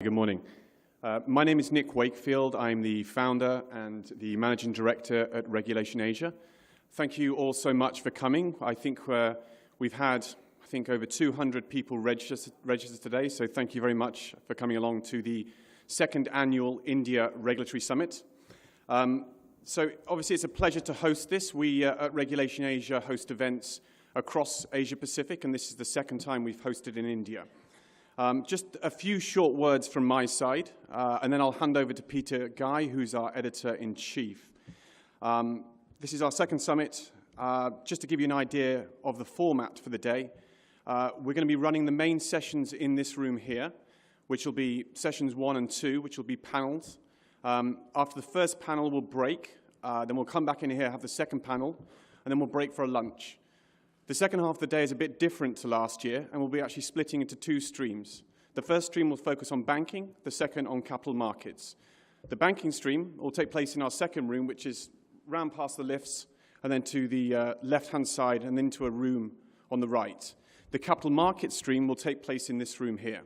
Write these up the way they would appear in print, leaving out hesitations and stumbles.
Good morning. My name is Nick Wakefield. I'm the founder and the managing director at Regulation Asia. Thank you all so much for coming. I think we've had, over 200 people registered today, so thank you very much for coming along to the second annual India Regulatory Summit. So obviously it's a pleasure to host this. We at Regulation Asia host events across Asia Pacific, and this is the second time we've hosted in India. Just a few short words from my side, and then I'll hand over to Peter Guy, who's our editor-in-chief. This is our second summit. Just to give you an idea of the format for the day, we're going to be running the main sessions in this room here, which will be sessions 1 and 2, which will be panels. After the first panel, we'll break. Then we'll come back in here, have the second panel, and then we'll break for a lunch. The second half of the day is a bit different to last year, and we'll be actually splitting into 2 streams. The first stream will focus on banking, the second on capital markets. The banking stream will take place in our second room, which is round past the lifts, and then to the left-hand side, and then to a room on the right. The capital markets stream will take place in this room here.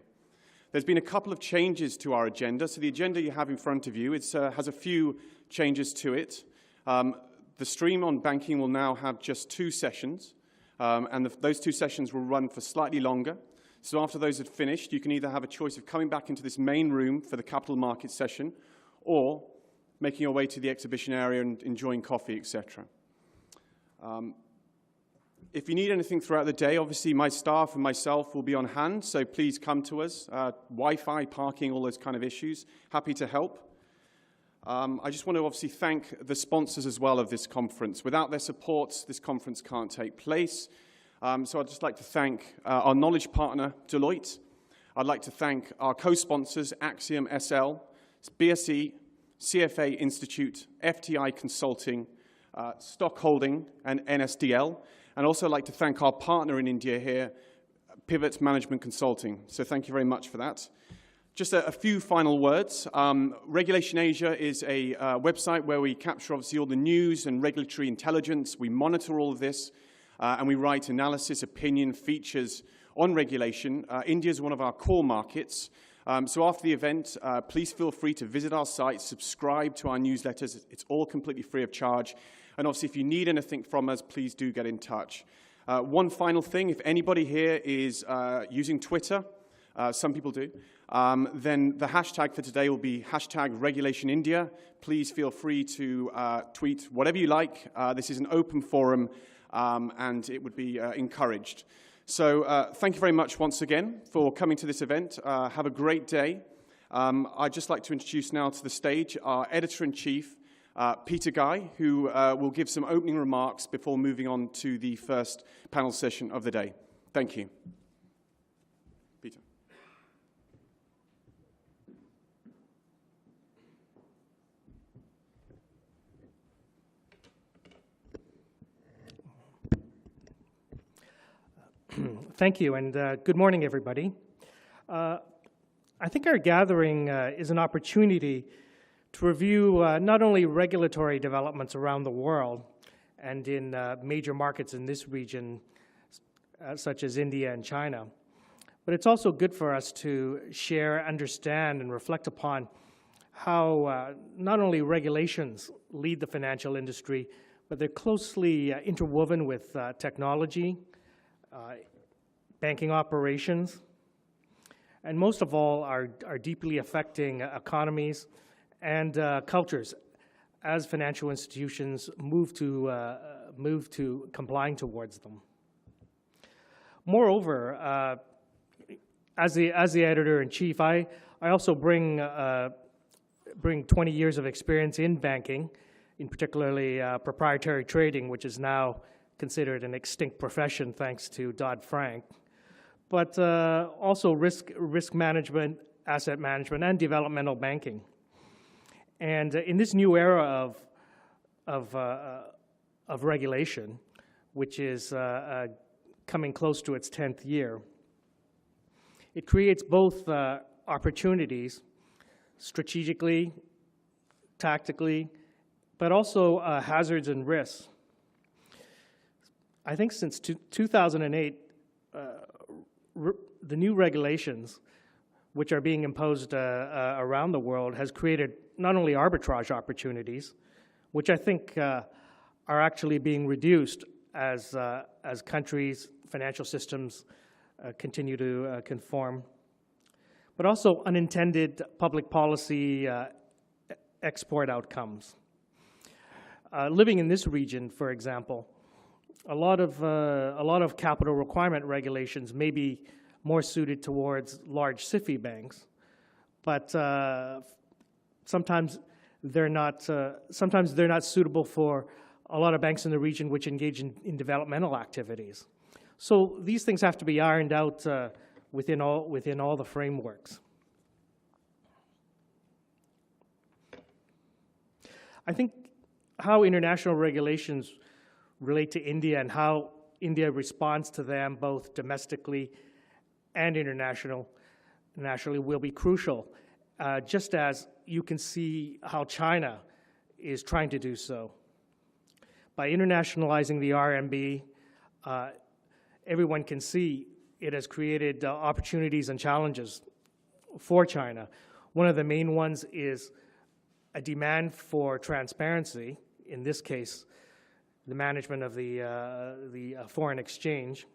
There's been a couple of changes to our agenda. So the agenda you have in front of you has a few changes to it. The stream on banking will now have just 2 sessions. And those 2 sessions will run for slightly longer. So after those are finished, you can either have a choice of coming back into this main room for the capital markets session or making your way to the exhibition area and enjoying coffee, etc. If you need anything throughout the day, obviously my staff and myself will be on hand, so please come to us. Wi-Fi, parking, all those kind of issues. Happy to help. I just want to obviously thank the sponsors as well of this conference. Without their support, this conference can't take place. So I'd just like to thank our knowledge partner, Deloitte. I'd like to thank our co-sponsors, Axiom SL, BSE, CFA Institute, FTI Consulting, Stock Holding, and NSDL. And also I'd like to thank our partner in India here, Pivot Management Consulting. So thank you very much for that. Just a few final words. Regulation Asia is a website where we capture obviously all the news and regulatory intelligence. We monitor all of this, and we write analysis, opinion, features on regulation. India is one of our core markets. So after the event, please feel free to visit our site, subscribe to our newsletters. It's all completely free of charge. And obviously, if you need anything from us, please do get in touch. One final thing, if anybody here is using Twitter, some people do, then the hashtag for today will be #RegulationIndia. Please feel free to tweet whatever you like. This is an open forum, and it would be encouraged. So thank you very much once again for coming to this event. Have a great day. I'd just like to introduce now to the stage our editor-in-chief, Peter Guy, who will give some opening remarks before moving on to the first panel session of the day. Thank you. Peter. Thank you, and good morning, everybody. I think our gathering is an opportunity to review not only regulatory developments around the world and in major markets in this region, such as India and China, but it's also good for us to share, understand, and reflect upon how not only regulations lead the financial industry, but they're closely interwoven with technology, banking operations, and most of all are deeply affecting economies and cultures as financial institutions move to complying towards them. Moreover, as the editor-in-chief, I also bring 20 years of experience in banking, in particularly proprietary trading, which is now considered an extinct profession thanks to Dodd-Frank, but also risk management, asset management, and developmental banking. And in this new era of regulation, which is coming close to its 10th year, it creates both opportunities strategically, tactically, but also hazards and risks. I think since 2008, the new regulations which are being imposed around the world, has created not only arbitrage opportunities, which I think are actually being reduced as countries, financial systems continue to conform, but also unintended public policy export outcomes. Living in this region, for example, a lot of capital requirement regulations may be more suited towards large SIFI banks, but sometimes they're not suitable for a lot of banks in the region which engage in developmental activities. So these things have to be ironed out within all the frameworks. I think how international regulations relate to India and how India responds to them both domestically and internationally will be crucial, just as you can see how China is trying to do so. By internationalizing the RMB, everyone can see it has created opportunities and challenges for China. One of the main ones is a demand for transparency, in this case, the management of the foreign exchange,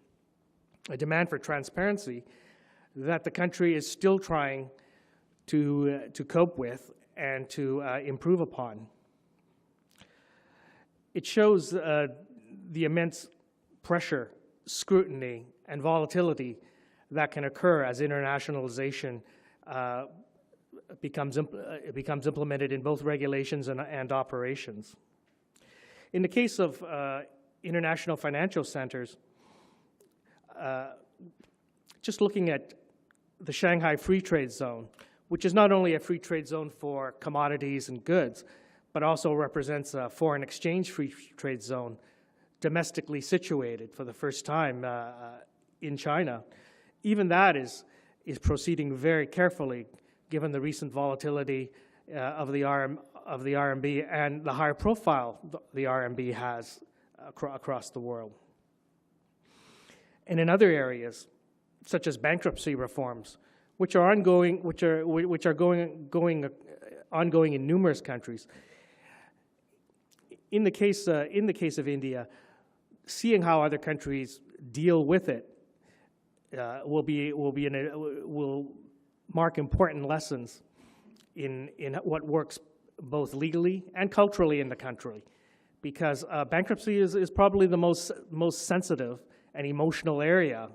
a demand for transparency that the country is still trying to cope with and to improve upon. It shows the immense pressure, scrutiny, and volatility that can occur as internationalization becomes implemented in both regulations and operations. In the case of international financial centers, just looking at the Shanghai Free Trade Zone, which is not only a free trade zone for commodities and goods, but also represents a foreign exchange free trade zone domestically situated for the first time in China. Even that is proceeding very carefully, given the recent volatility of the RMB and the higher profile the RMB has across the world. And in other areas, such as bankruptcy reforms, which are ongoing, ongoing in numerous countries. In the case of India, seeing how other countries deal with it will mark important lessons in what works both legally and culturally in the country, because bankruptcy is probably the most sensitive and emotional area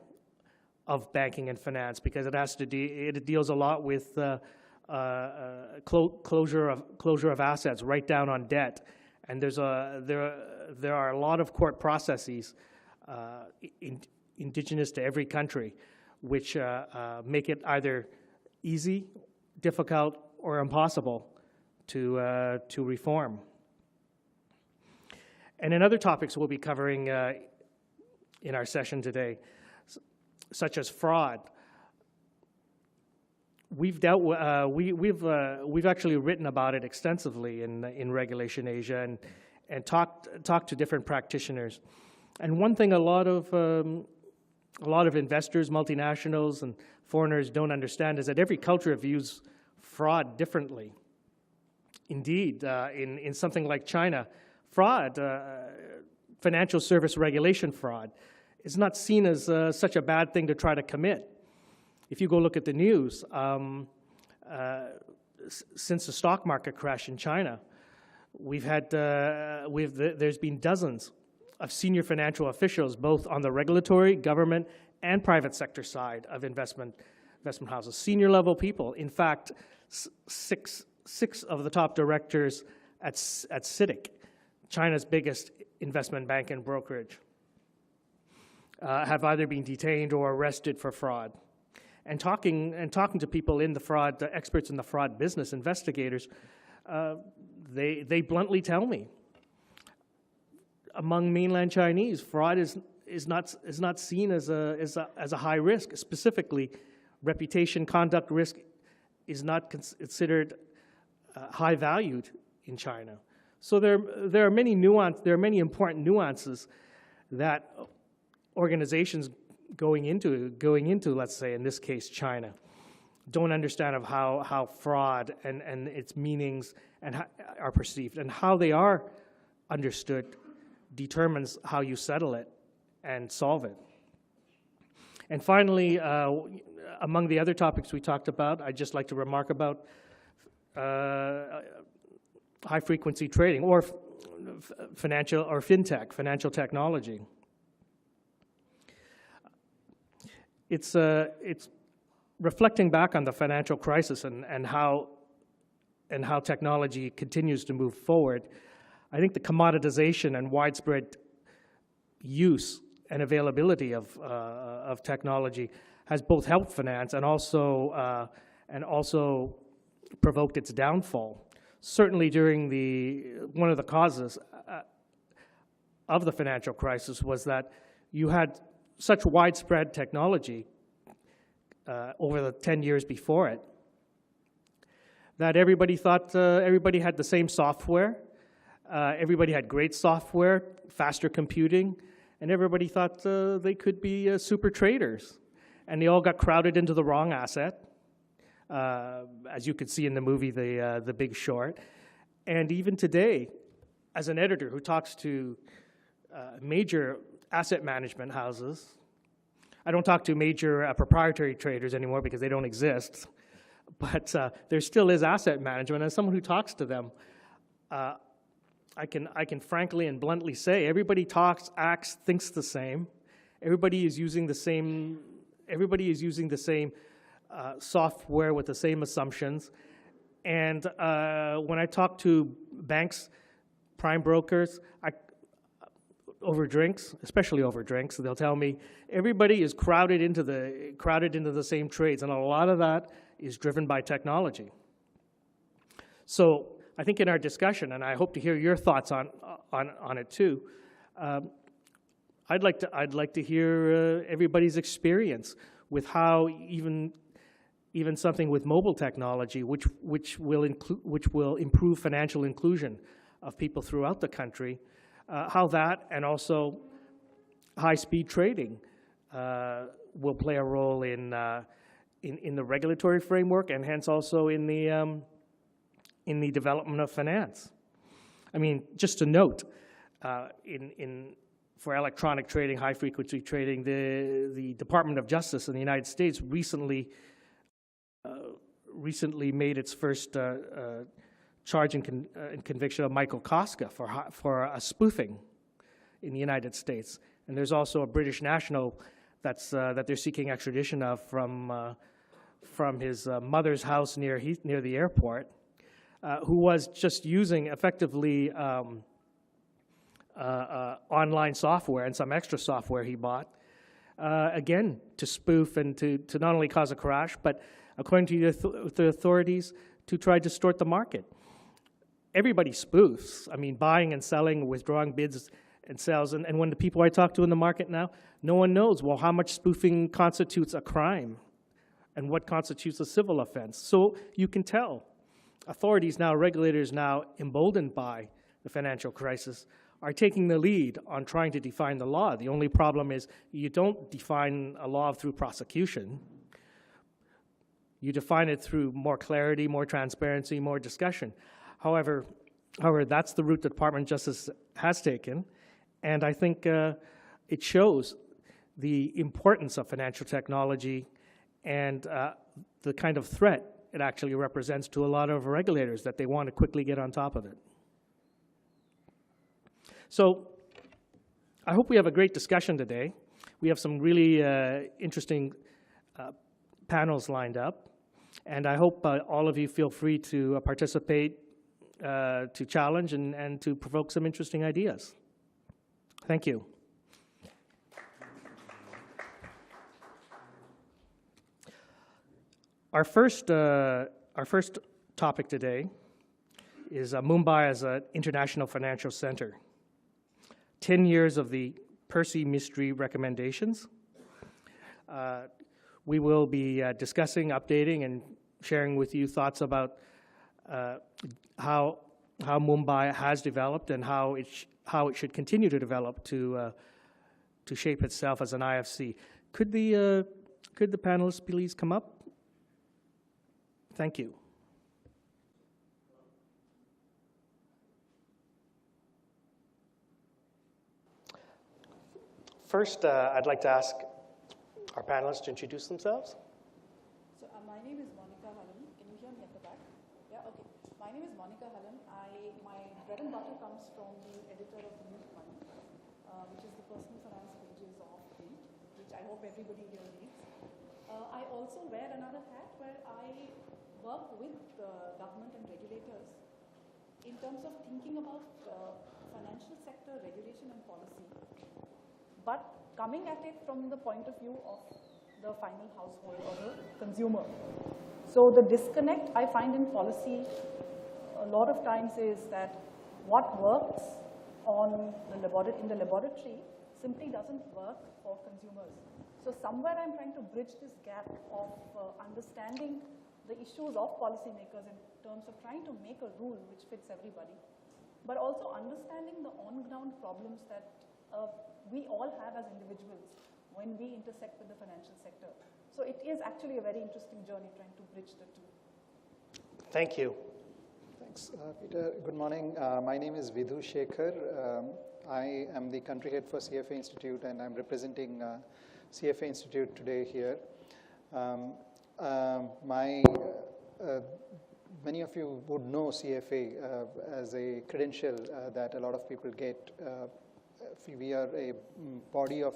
of banking and finance, because it deals a lot with closure of assets, write down on debt, and there are a lot of court processes indigenous to every country, which make it either easy, difficult, or impossible to reform. And in other topics we'll be covering in our session today, such as fraud, we've actually written about it extensively in Regulation Asia and talked to different practitioners. And one thing a lot of investors, multinationals, and foreigners don't understand is that every culture views fraud differently. Indeed, in something like China, fraud, financial service regulation fraud, is not seen as such a bad thing to try to commit. If you go look at the news, since the stock market crash in China, there's been dozens of senior financial officials, both on the regulatory, government, and private sector side of investment houses, senior level people. In fact, six of the top directors at CITIC, China's biggest investment bank and brokerage, have either been detained or arrested for fraud. And talking to people in the fraud, experts in the fraud business, investigators, they bluntly tell me, among mainland Chinese, fraud is not seen as a high risk. Specifically, reputation conduct risk is not considered high valued in China. So there are many important nuances that organizations going into, let's say, in this case, China, don't understand of how fraud and its meanings are perceived, and how they are understood determines how you settle it and solve it. And finally, among the other topics we talked about, I'd just like to remark about high-frequency trading, or financial or fintech, financial technology. It's reflecting back on the financial crisis and how technology continues to move forward. I think the commoditization and widespread use and availability of technology has both helped finance and also provoked its downfall. Certainly during one of the causes of the financial crisis was that you had such widespread technology over the 10 years before it that everybody thought everybody had the same software, everybody had great software, faster computing, and everybody thought they could be super traders. And they all got crowded into the wrong asset, as you could see in the movie The Big Short. And even today, as an editor who talks to major asset management houses, I don't talk to major proprietary traders anymore because they don't exist, but there still is asset management. As someone who talks to them, I can frankly and bluntly say everybody talks, acts, thinks the same. Everybody is using the same. Everybody is using the same software with the same assumptions. And when I talk to banks, prime brokers, over drinks, especially over drinks, they'll tell me everybody is crowded into the same trades, and a lot of that is driven by technology. So I think in our discussion, and I hope to hear your thoughts on it too, I'd like to hear everybody's experience with how even something with mobile technology, which will improve financial inclusion of people throughout the country, how that and also high-speed trading will play a role in the regulatory framework, and hence also in the development of finance. I mean, just to note, for electronic trading, high-frequency trading, the Department of Justice in the United States recently made its first charge and conviction of Michael Koska for spoofing in the United States. And there's also a British national that they're seeking extradition of from his mother's house near the airport, who was just using effectively online software and some extra software he bought, again, to spoof and to not only cause a crash, but according to the authorities, to try to distort the market. Everybody spoofs. I mean, buying and selling, withdrawing bids and sales. And when the people I talk to in the market now, no one knows, well, how much spoofing constitutes a crime and what constitutes a civil offense. So you can tell. Authorities now, regulators now, emboldened by the financial crisis, are taking the lead on trying to define the law. The only problem is you don't define a law through prosecution. You define it through more clarity, more transparency, more discussion. However, that's the route the Department of Justice has taken, and I think it shows the importance of financial technology and the kind of threat it actually represents to a lot of regulators, that they want to quickly get on top of it. So I hope we have a great discussion today. We have some really interesting panels lined up, and I hope all of you feel free to participate, to challenge and to provoke some interesting ideas. Thank you. Our first topic today is Mumbai as an international financial center. 10 years of the Percy Mystery recommendations. We will be discussing, updating, and sharing with you thoughts about how Mumbai has developed and how it should continue to develop to shape itself as an IFC. Could the panelists please come up? Thank you. First, I'd like to ask our panelists to introduce themselves. So my name is Monika Halan. Can you hear me at the back? Yeah, okay. My name is Monika Halan. My bread and butter comes from the editor of News Money, which is the personal finance pages of Print, which I hope everybody here reads. I also wear another hat where I work with government and regulators in terms of thinking about financial sector regulation and policy, but coming at it from the point of view of the final household or the consumer. So the disconnect I find in policy a lot of times is that what works in the laboratory simply doesn't work for consumers. So somewhere I'm trying to bridge this gap of understanding the issues of policymakers in terms of trying to make a rule which fits everybody, but also understanding the on-ground problems that we all have as individuals when we intersect with the financial sector. So it is actually a very interesting journey trying to bridge the two. Thank you. Thanks, Peter. Good morning. My name is Vidhu Shekhar. I am the country head for CFA Institute, and I'm representing CFA Institute today here. Many of you would know CFA as a credential that a lot of people get. We are a body of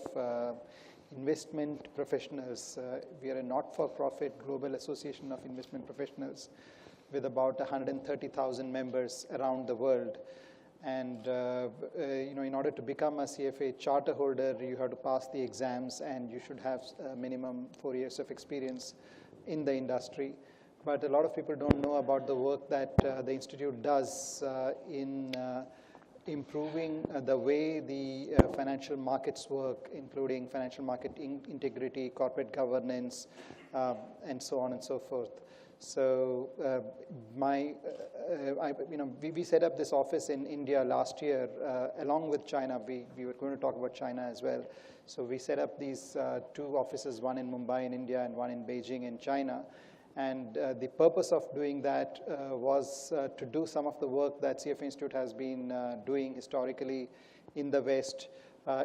investment professionals. We are a not-for-profit global association of investment professionals with about 130,000 members around the world. And in order to become a CFA charter holder, you have to pass the exams, and you should have a minimum 4 years of experience in the industry. But a lot of people don't know about the work that the Institute does in improving the way the financial markets work, including financial market integrity, corporate governance, and so on and so forth. So we set up this office in India last year, along with China. We were going to talk about China as well. So we set up these two offices, one in Mumbai in India and one in Beijing in China. And the purpose of doing that was to do some of the work that CFA Institute has been doing historically in the West,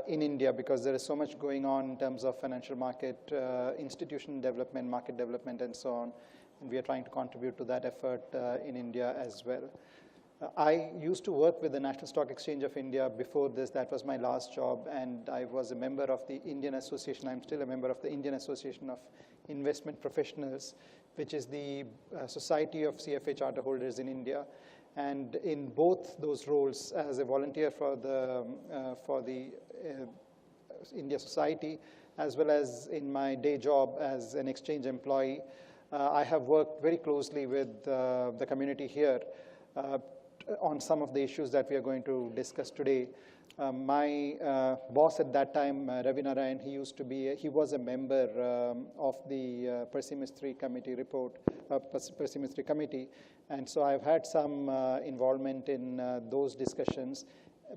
in India, because there is so much going on in terms of financial market, institution development, market development, and so on. And we are trying to contribute to that effort in India as well. I used to work with the National Stock Exchange of India before this. That was my last job, and I was a member of the Indian Association. I'm still a member of the Indian Association of Investment Professionals, which is the society of CFA charter holders in India. And in both those roles, as a volunteer for the India Society, as well as in my day job as an exchange employee, I have worked very closely with the community here on some of the issues that we are going to discuss today. My boss at that time, Ravi Narayan, he was a member of the Percy Mystery Committee report, Percy Mystery Committee, and so I've had some involvement in those discussions.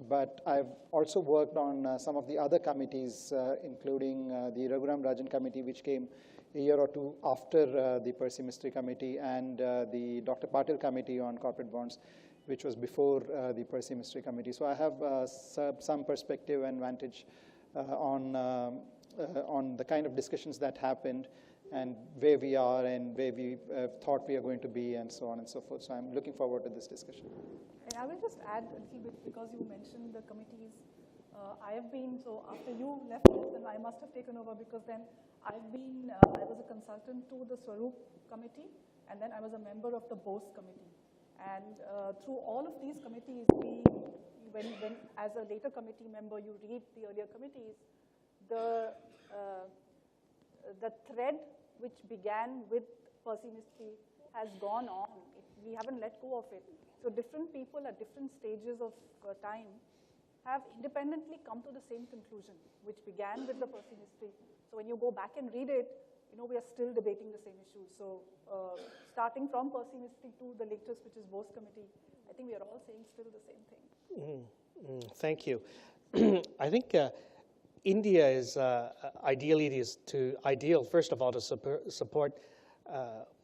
But I've also worked on some of the other committees, including the Raghuram Rajan Committee, which came a year or two after the Percy Mystery Committee, and the Dr. Patil Committee on Corporate Bonds, which was before the Percy Mystery Committee. So I have some perspective and vantage on the kind of discussions that happened and where we are and where we thought we are going to be, and so on and so forth. So I'm looking forward to this discussion. And I will just add a little bit, because you mentioned the committees. So after you left, then I must have taken over, because then I was a consultant to the Swaroop Committee, and then I was a member of the Bose Committee. And through all of these committees, when as a later committee member you read the earlier committees, the thread which began with Percy Mystery has gone on. We haven't let go of it. So different people at different stages of time have independently come to the same conclusion, which began with the Percy Mystery. So when you go back and read it, we are still debating the same issues. So starting from Percy Mystery to the latest, which is Bose Committee, I think we are all saying still the same thing. Thank you. I think India is ideal, first of all, to support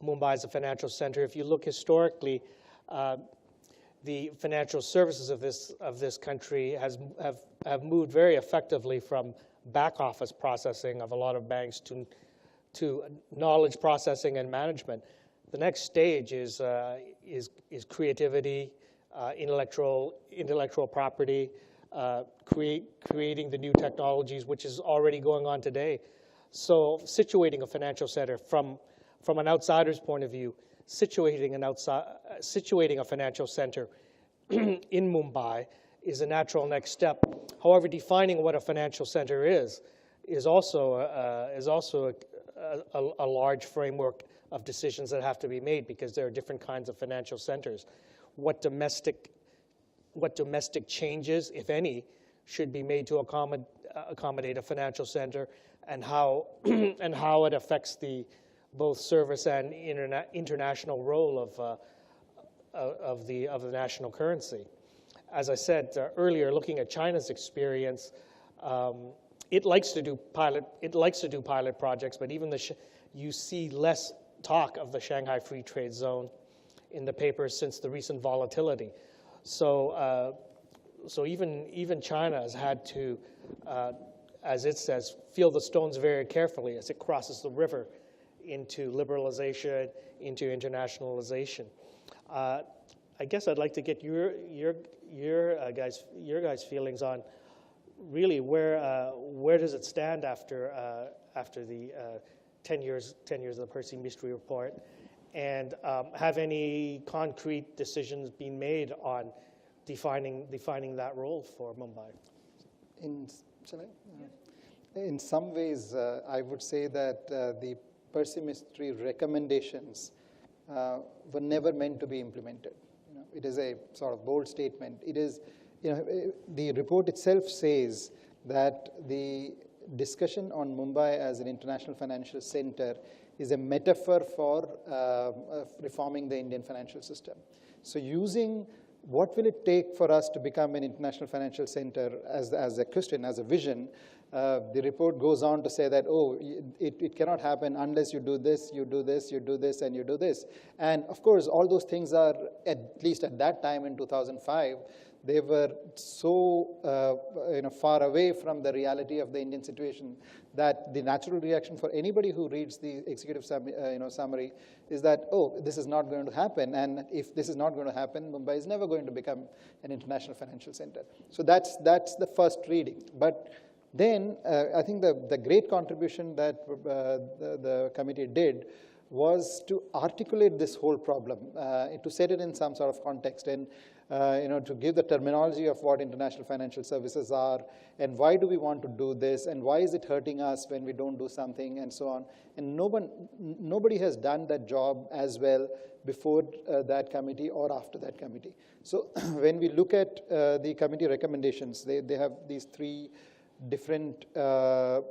Mumbai as a financial center. If you look historically, the financial services of this country have moved very effectively from back office processing of a lot of banks to knowledge processing and management. The next stage is creativity, intellectual property, creating the new technologies, which is already going on today. So situating a financial center from an outsider's point of view, situating a financial center in Mumbai is a natural next step. However, defining what a financial center is also a large framework of decisions that have to be made, because there are different kinds of financial centers. What domestic changes, if any, should be made to accommodate a financial center, and how it affects the both service and international role of the national currency. As I said earlier, looking at China's experience, it likes to do pilot projects, but even you see less talk of the Shanghai Free Trade Zone in the papers since the recent volatility. So even China has had to, as it says, feel the stones very carefully as it crosses the river into liberalization, into internationalization. I guess I'd like to get your guys' feelings on really where does it stand after the 10 years of the Percy Mystery Report, and have any concrete decisions been made on defining that role for Mumbai? In some ways, I would say that the Percy Mystery recommendations were never meant to be implemented. It is a sort of bold statement. It is, the report itself says that the discussion on Mumbai as an international financial center is a metaphor for reforming the Indian financial system. So using what will it take for us to become an international financial center as a question, as a vision, the report goes on to say that, it cannot happen unless you do this, you do this, you do this, and you do this. And of course, all those things are, at least at that time in 2005, they were so far away from the reality of the Indian situation that the natural reaction for anybody who reads the executive summary is that, this is not going to happen. And if this is not going to happen, Mumbai is never going to become an international financial center. So that's the first reading. But then I think the great contribution that the committee did was to articulate this whole problem, to set it in some sort of context, and to give the terminology of what international financial services are, and why do we want to do this, and why is it hurting us when we don't do something, and so on. And nobody has done that job as well before that committee or after that committee. So when we look at the committee recommendations, they have these three different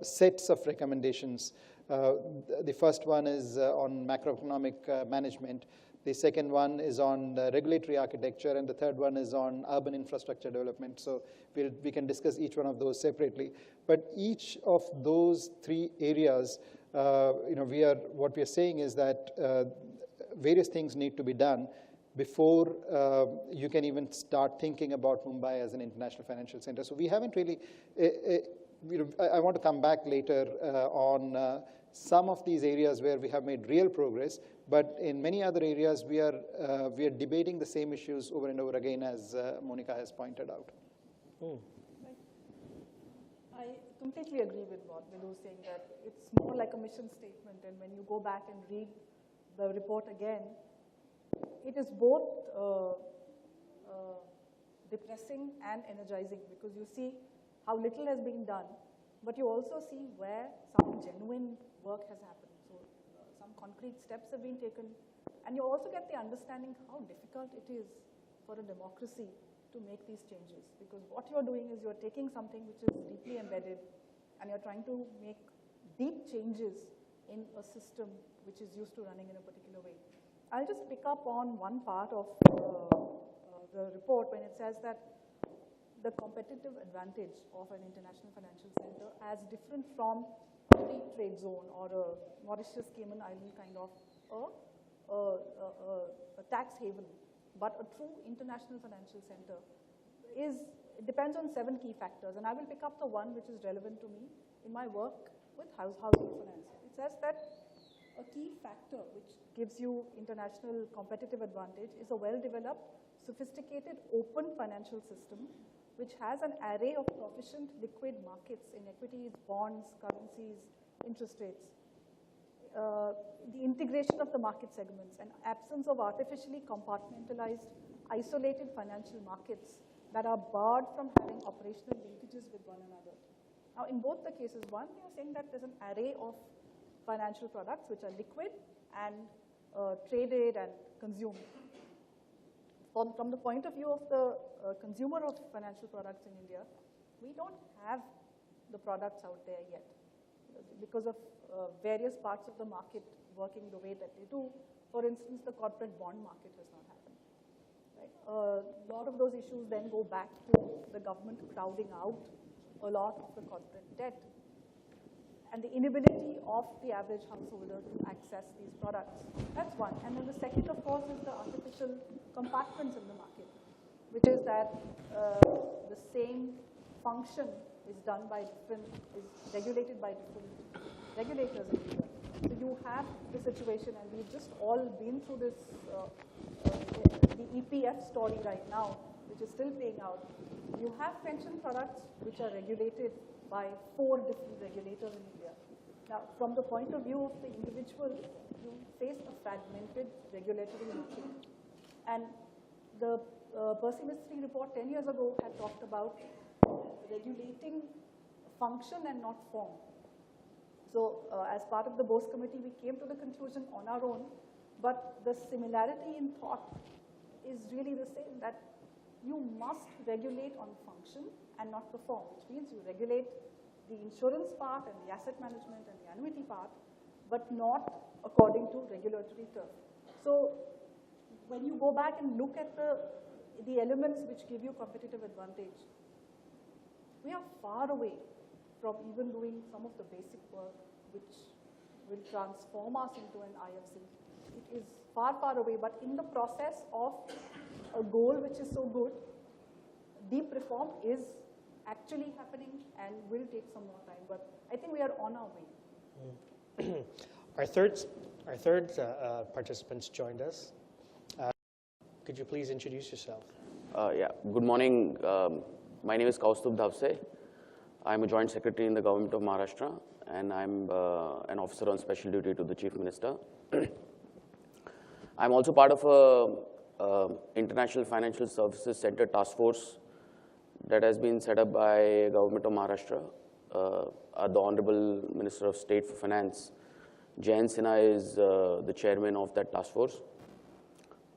sets of recommendations. The first one is on macroeconomic management. The second one is on regulatory architecture, and the third one is on urban infrastructure development. So we can discuss each one of those separately. But each of those three areas, what we are saying is that various things need to be done before you can even start thinking about Mumbai as an international financial center. So we haven't really, I want to come back later on some of these areas where we have made real progress, but in many other areas we are debating the same issues over and over again, as Monika has pointed out. I completely agree with what Vidhu is saying, that it's more like a mission statement, and when you go back and read the report again, it is both depressing and energizing, because you see how little has been done, but you also see where some genuine work has happened. So some concrete steps have been taken, and you also get the understanding how difficult it is for a democracy to make these changes, because what you're doing is you're taking something which is deeply embedded, and you're trying to make deep changes in a system which is used to running in a particular way. I'll just pick up on one part of the report when it says that the competitive advantage of an international financial center, as different from a free trade zone or a Mauritius, Cayman Island kind of a tax haven, but a true international financial center it depends on 7 key factors. And I will pick up the one which is relevant to me in my work with housing finance. It says that a key factor which gives you international competitive advantage is a well-developed, sophisticated, open financial system which has an array of proficient liquid markets in equities, bonds, currencies, interest rates. The integration of the market segments and absence of artificially compartmentalized, isolated financial markets that are barred from having operational linkages with one another. Now, in both the cases, one, we are saying that there's an array of financial products which are liquid and traded and consumed. From the point of view of the consumer of financial products in India, we don't have the products out there yet because of various parts of the market working the way that they do. For instance, the corporate bond market has not happened. Right? A lot of those issues then go back to the government crowding out a lot of the corporate debt and the inability of the average householder to access these products. That's one. And then the second, of course, is the artificial compartments in the market, which is that the same function is regulated by different regulators in India. So you have the situation, and we've just all been through this, the EPF story right now, which is still playing out. You have pension products which are regulated by 4 different regulators in India. Now, from the point of view of the individual, you face a fragmented regulatory market. And the Percy Mystery report 10 years ago had talked about regulating function and not form. So as part of the Bose committee, we came to the conclusion on our own, but the similarity in thought is really the same, that you must regulate on function and not the form, which means you regulate the insurance part and the asset management and the annuity part, but not according to regulatory turf. So when you go back and look at the elements which give you competitive advantage, we are far away from even doing some of the basic work which will transform us into an IFSE. It is far, far away, but in the process of a goal which is so good, deep reform is actually happening and will take some more time, but I think we are on our way. Our third participants joined us. Could you please introduce yourself? Yeah, good morning. My name is Kaustubh Dhavse. I'm a Joint Secretary in the Government of Maharashtra, and I'm an officer on special duty to the Chief Minister. I'm also part of a International Financial Services Center task force that has been set up by Government of Maharashtra. The Honorable Minister of State for Finance, Jayant Sinha, is the chairman of that task force.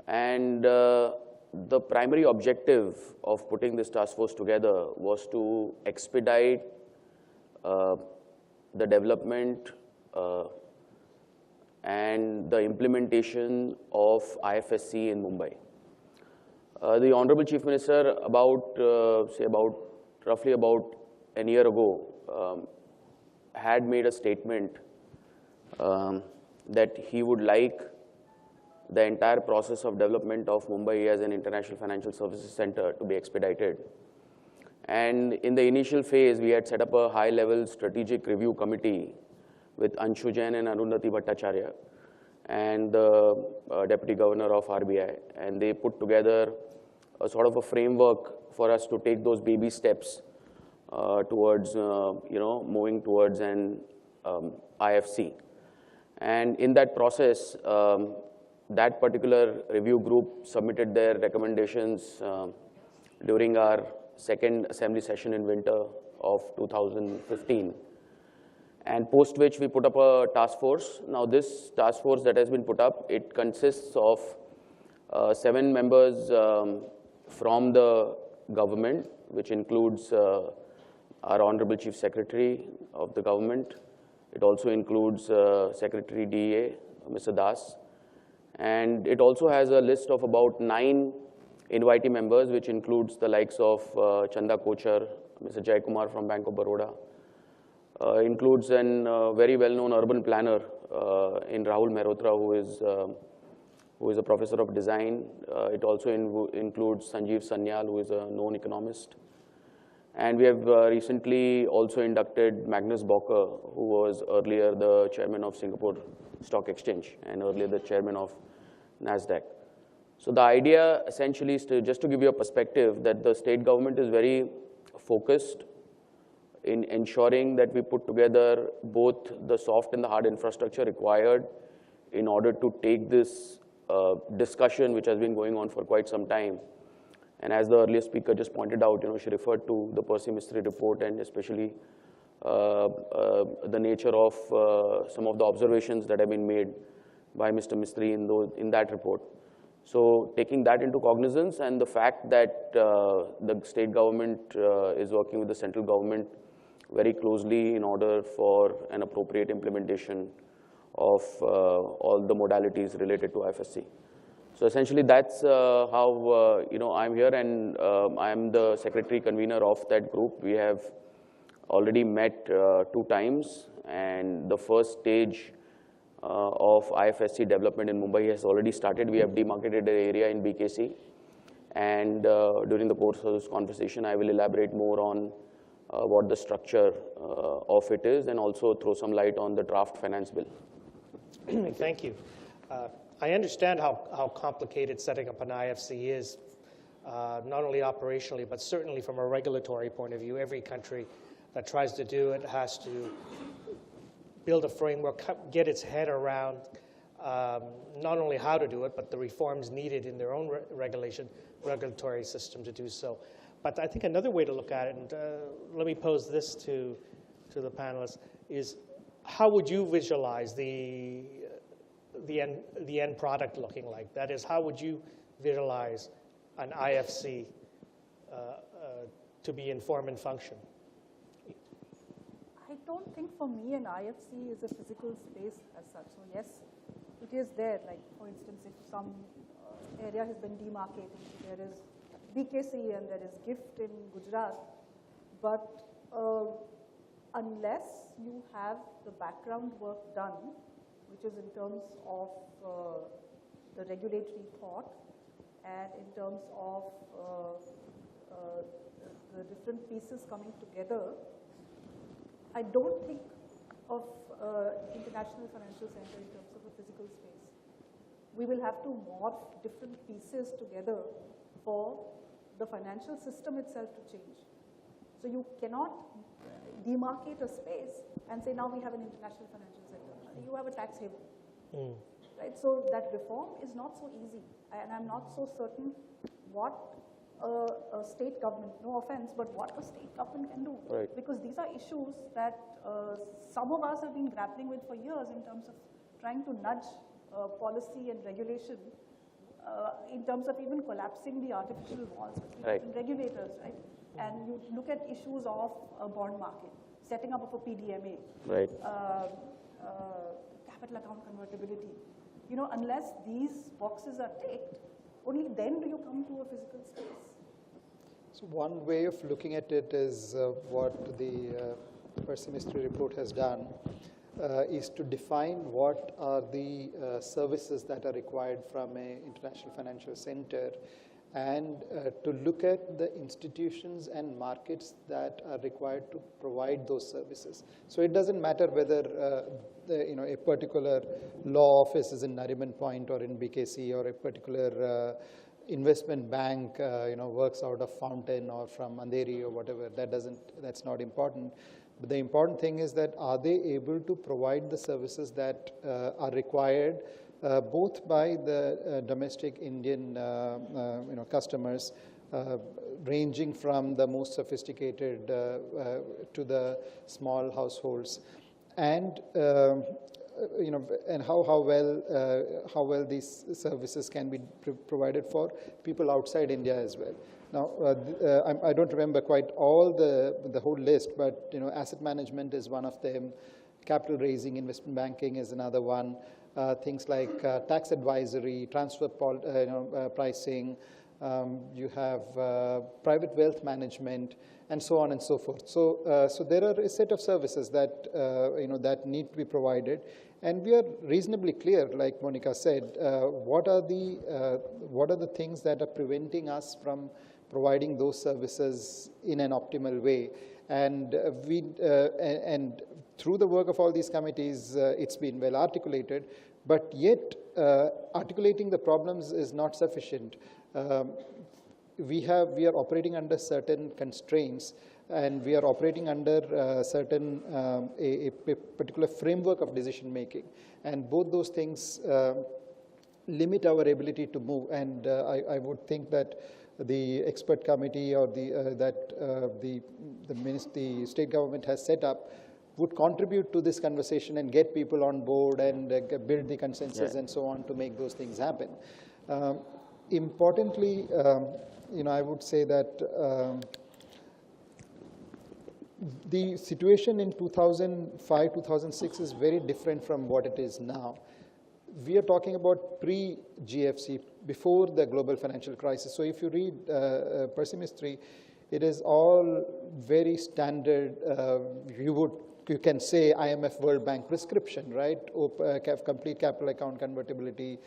And the primary objective of putting this task force together was to expedite the development and the implementation of IFSE in Mumbai. The Honorable Chief Minister, roughly about a year ago, had made a statement that he would like the entire process of development of Mumbai as an international financial services center to be expedited. And in the initial phase, we had set up a high-level strategic review committee with Anshu Jain and Arundhati Bhattacharya and the Deputy Governor of RBI. And they put together a sort of a framework for us to take those baby steps towards, moving towards an IFC. And in that process, that particular review group submitted their recommendations during our second assembly session in winter of 2015. And post which we put up a task force. Now this task force that has been put up, it consists of 7 members from the government, which includes our Honorable Chief Secretary of the government. It also includes Secretary DA, Mr. Das. And it also has a list of about 9 invitee members, which includes the likes of Chanda Kochar, Mr. Jai Kumar from Bank of Baroda, includes a very well-known urban planner, in Rahul Mehrotra, who is a professor of design. It also includes Sanjeev Sanyal, who is a known economist. And we have recently also inducted Magnus Bocker, who was earlier the chairman of Singapore Stock Exchange and earlier the chairman of NASDAQ. So the idea essentially is to, just to give you a perspective, that the state government is very focused in ensuring that we put together both the soft and the hard infrastructure required in order to take this discussion, which has been going on for quite some time. And as the earlier speaker just pointed out, she referred to the Percy Mistry report and especially the nature of some of the observations that have been made by Mr. Mistry in that report. So taking that into cognizance and the fact that the state government is working with the central government very closely in order for an appropriate implementation of all the modalities related to IFSE. So essentially that's how I'm here, and I'm the secretary convener of that group. We have already met 2 times, and the first stage of IFSC development in Mumbai has already started. We have demarcated an area in BKC, and during the course of this conversation, I will elaborate more on what the structure of it is, and also throw some light on the draft finance bill. Thank you. I understand how complicated setting up an IFC is, not only operationally, but certainly from a regulatory point of view. Every country that tries to do it has to build a framework, get its head around not only how to do it, but the reforms needed in their own regulatory system to do so. But I think another way to look at it, and let me pose this to the panelists, is how would you visualize the end product looking like? That is, how would you visualize an IFC to be in form and function? I don't think for me an IFC is a physical space as such. So yes, it is there. Like for instance, if some area has been demarcated, there is BKC and there is GIFT in Gujarat, but unless you have the background work done, which is in terms of the regulatory thought and in terms of the different pieces coming together, I don't think of International Financial Center in terms of a physical space. We will have to morph different pieces together for the financial system itself to change. So you cannot demarcate a space and say, now we have an International Financial Center. You have a tax haven. Right? So that reform is not so easy. And I'm not so certain what a state government, no offense, but what a state government can do. Right. Because these are issues that some of us have been grappling with for years in terms of trying to nudge policy and regulation in terms of even collapsing the artificial walls between regulators, right? And you look at issues of a bond market, setting up of a PDMA, right. Capital account convertibility. Unless these boxes are ticked, only then do you come to a physical space. So one way of looking at it is what the Percy Mistry report has done, is to define what are the services that are required from an international financial center, and to look at the institutions and markets that are required to provide those services. So it doesn't matter whether a particular law office is in Nariman Point or in BKC, or a particular investment bank works out of Fountain or from Andheri or whatever. That's not important. But the important thing is that are they able to provide the services that are required both by the domestic Indian customers, ranging from the most sophisticated to the small households, and and how well these services can be provided for people outside India as well. Now, I don't remember quite all the whole list, but asset management is one of them. Capital raising, investment banking is another one. Things like tax advisory, transfer pricing. You have private wealth management, and so on and so forth. So there are a set of services that that need to be provided, And we are reasonably clear, like Monika said, what are the things that are preventing us from providing those services in an optimal way. And and through the work of all these committees, it's been well articulated, but yet articulating the problems is not sufficient. We are operating under certain constraints, and we are operating under a particular framework of decision making, and both those things limit our ability to move. And I would think that the expert committee or the state government has set up would contribute to this conversation and get people on board and build the consensus and so on to make those things happen. Importantly, I would say that the situation in 2005, 2006 is very different from what it is now. We are talking about pre-GFC, before the global financial crisis. So if you read Pessimist 3, it is all very standard. You can say IMF World Bank prescription, right? Complete capital account convertibility,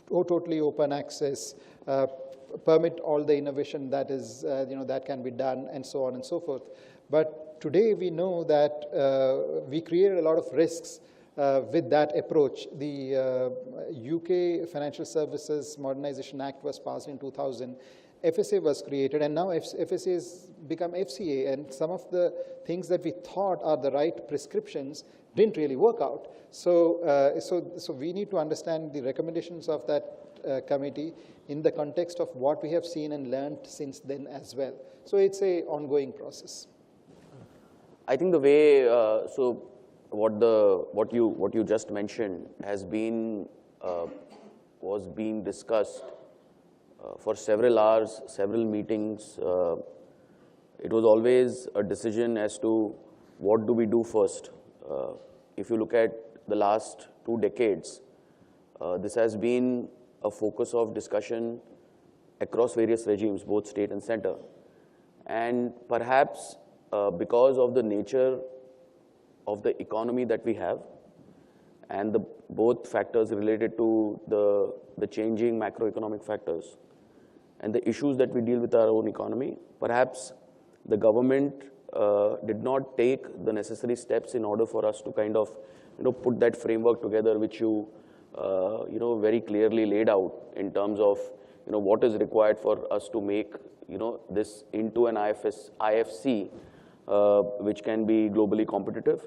totally open access, permit all the innovation that is, that can be done, and so on and so forth. But today we know that we create a lot of risks with that approach. The UK Financial Services Modernization Act was passed in 2000. FSA was created, and now FSA has become FCA, and some of the things that we thought are the right prescriptions didn't really work out. So, so we need to understand the recommendations of that committee in the context of what we have seen and learned since then as well. So it's an ongoing process. I think the way, what you just mentioned has been, was being discussed for several hours, several meetings. It was always a decision as to what do we do first. If you look at the last 2 decades, this has been a focus of discussion across various regimes, both state and center. And perhaps because of the nature of the economy that we have, and both factors related to the changing macroeconomic factors, and the issues that we deal with our own economy, perhaps the government did not take the necessary steps in order for us to kind of, put that framework together, which you, very clearly laid out in terms of, what is required for us to make, this into an IFSE, which can be globally competitive.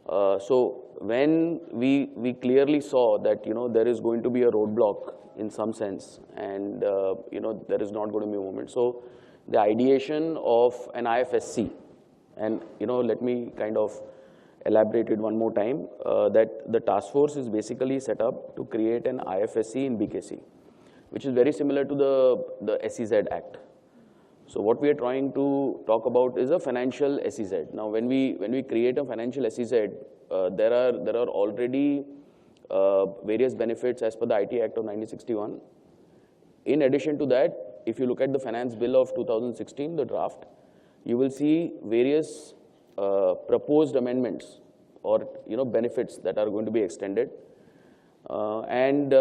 So when we clearly saw that, there is going to be a roadblock in some sense, and, there is not going to be a movement. So the ideation of an IFSC, and, let me kind of elaborate it one more time, that the task force is basically set up to create an IFSC in BKC, which is very similar to the SEZ Act. So what we are trying to talk about is a financial SEZ. Now, when we create a financial SEZ, there are already various benefits as per the IT Act of 1961. In addition to that, if you look at the Finance Bill of 2016, the draft, you will see various proposed amendments or benefits that are going to be extended. And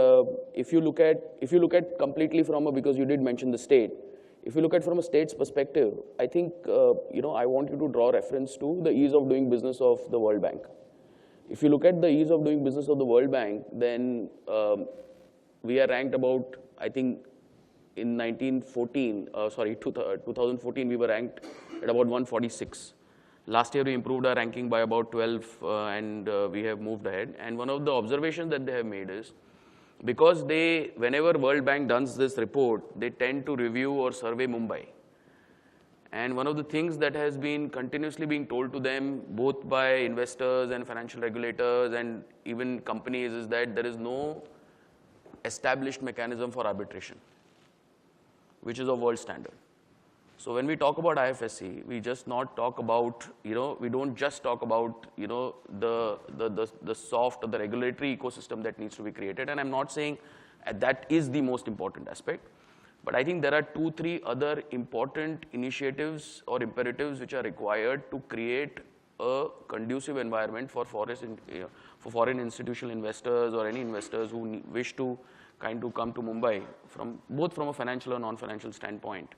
if you look at completely from because you did mention the state, if you look at from a state's perspective, I think I want you to draw reference to the ease of doing business of the World Bank. If you look at the ease of doing business of the World Bank, then we are ranked about, I think, in 2014 we were ranked at about 146. Last year we improved our ranking by about 12, and we have moved ahead. And one of the observations that they have made is, because whenever World Bank does this report, they tend to review or survey Mumbai. And one of the things that has been continuously being told to them, both by investors and financial regulators and even companies, is that there is no established mechanism for arbitration, which is of world standard. So when we talk about IFSE, we just not talk about, we don't just talk about, the soft or the regulatory ecosystem that needs to be created. And I'm not saying that is the most important aspect, but I think there are 2-3 other important initiatives or imperatives which are required to create a conducive environment for foreign institutional investors or any investors who wish to kind of come to Mumbai both from a financial or non-financial standpoint.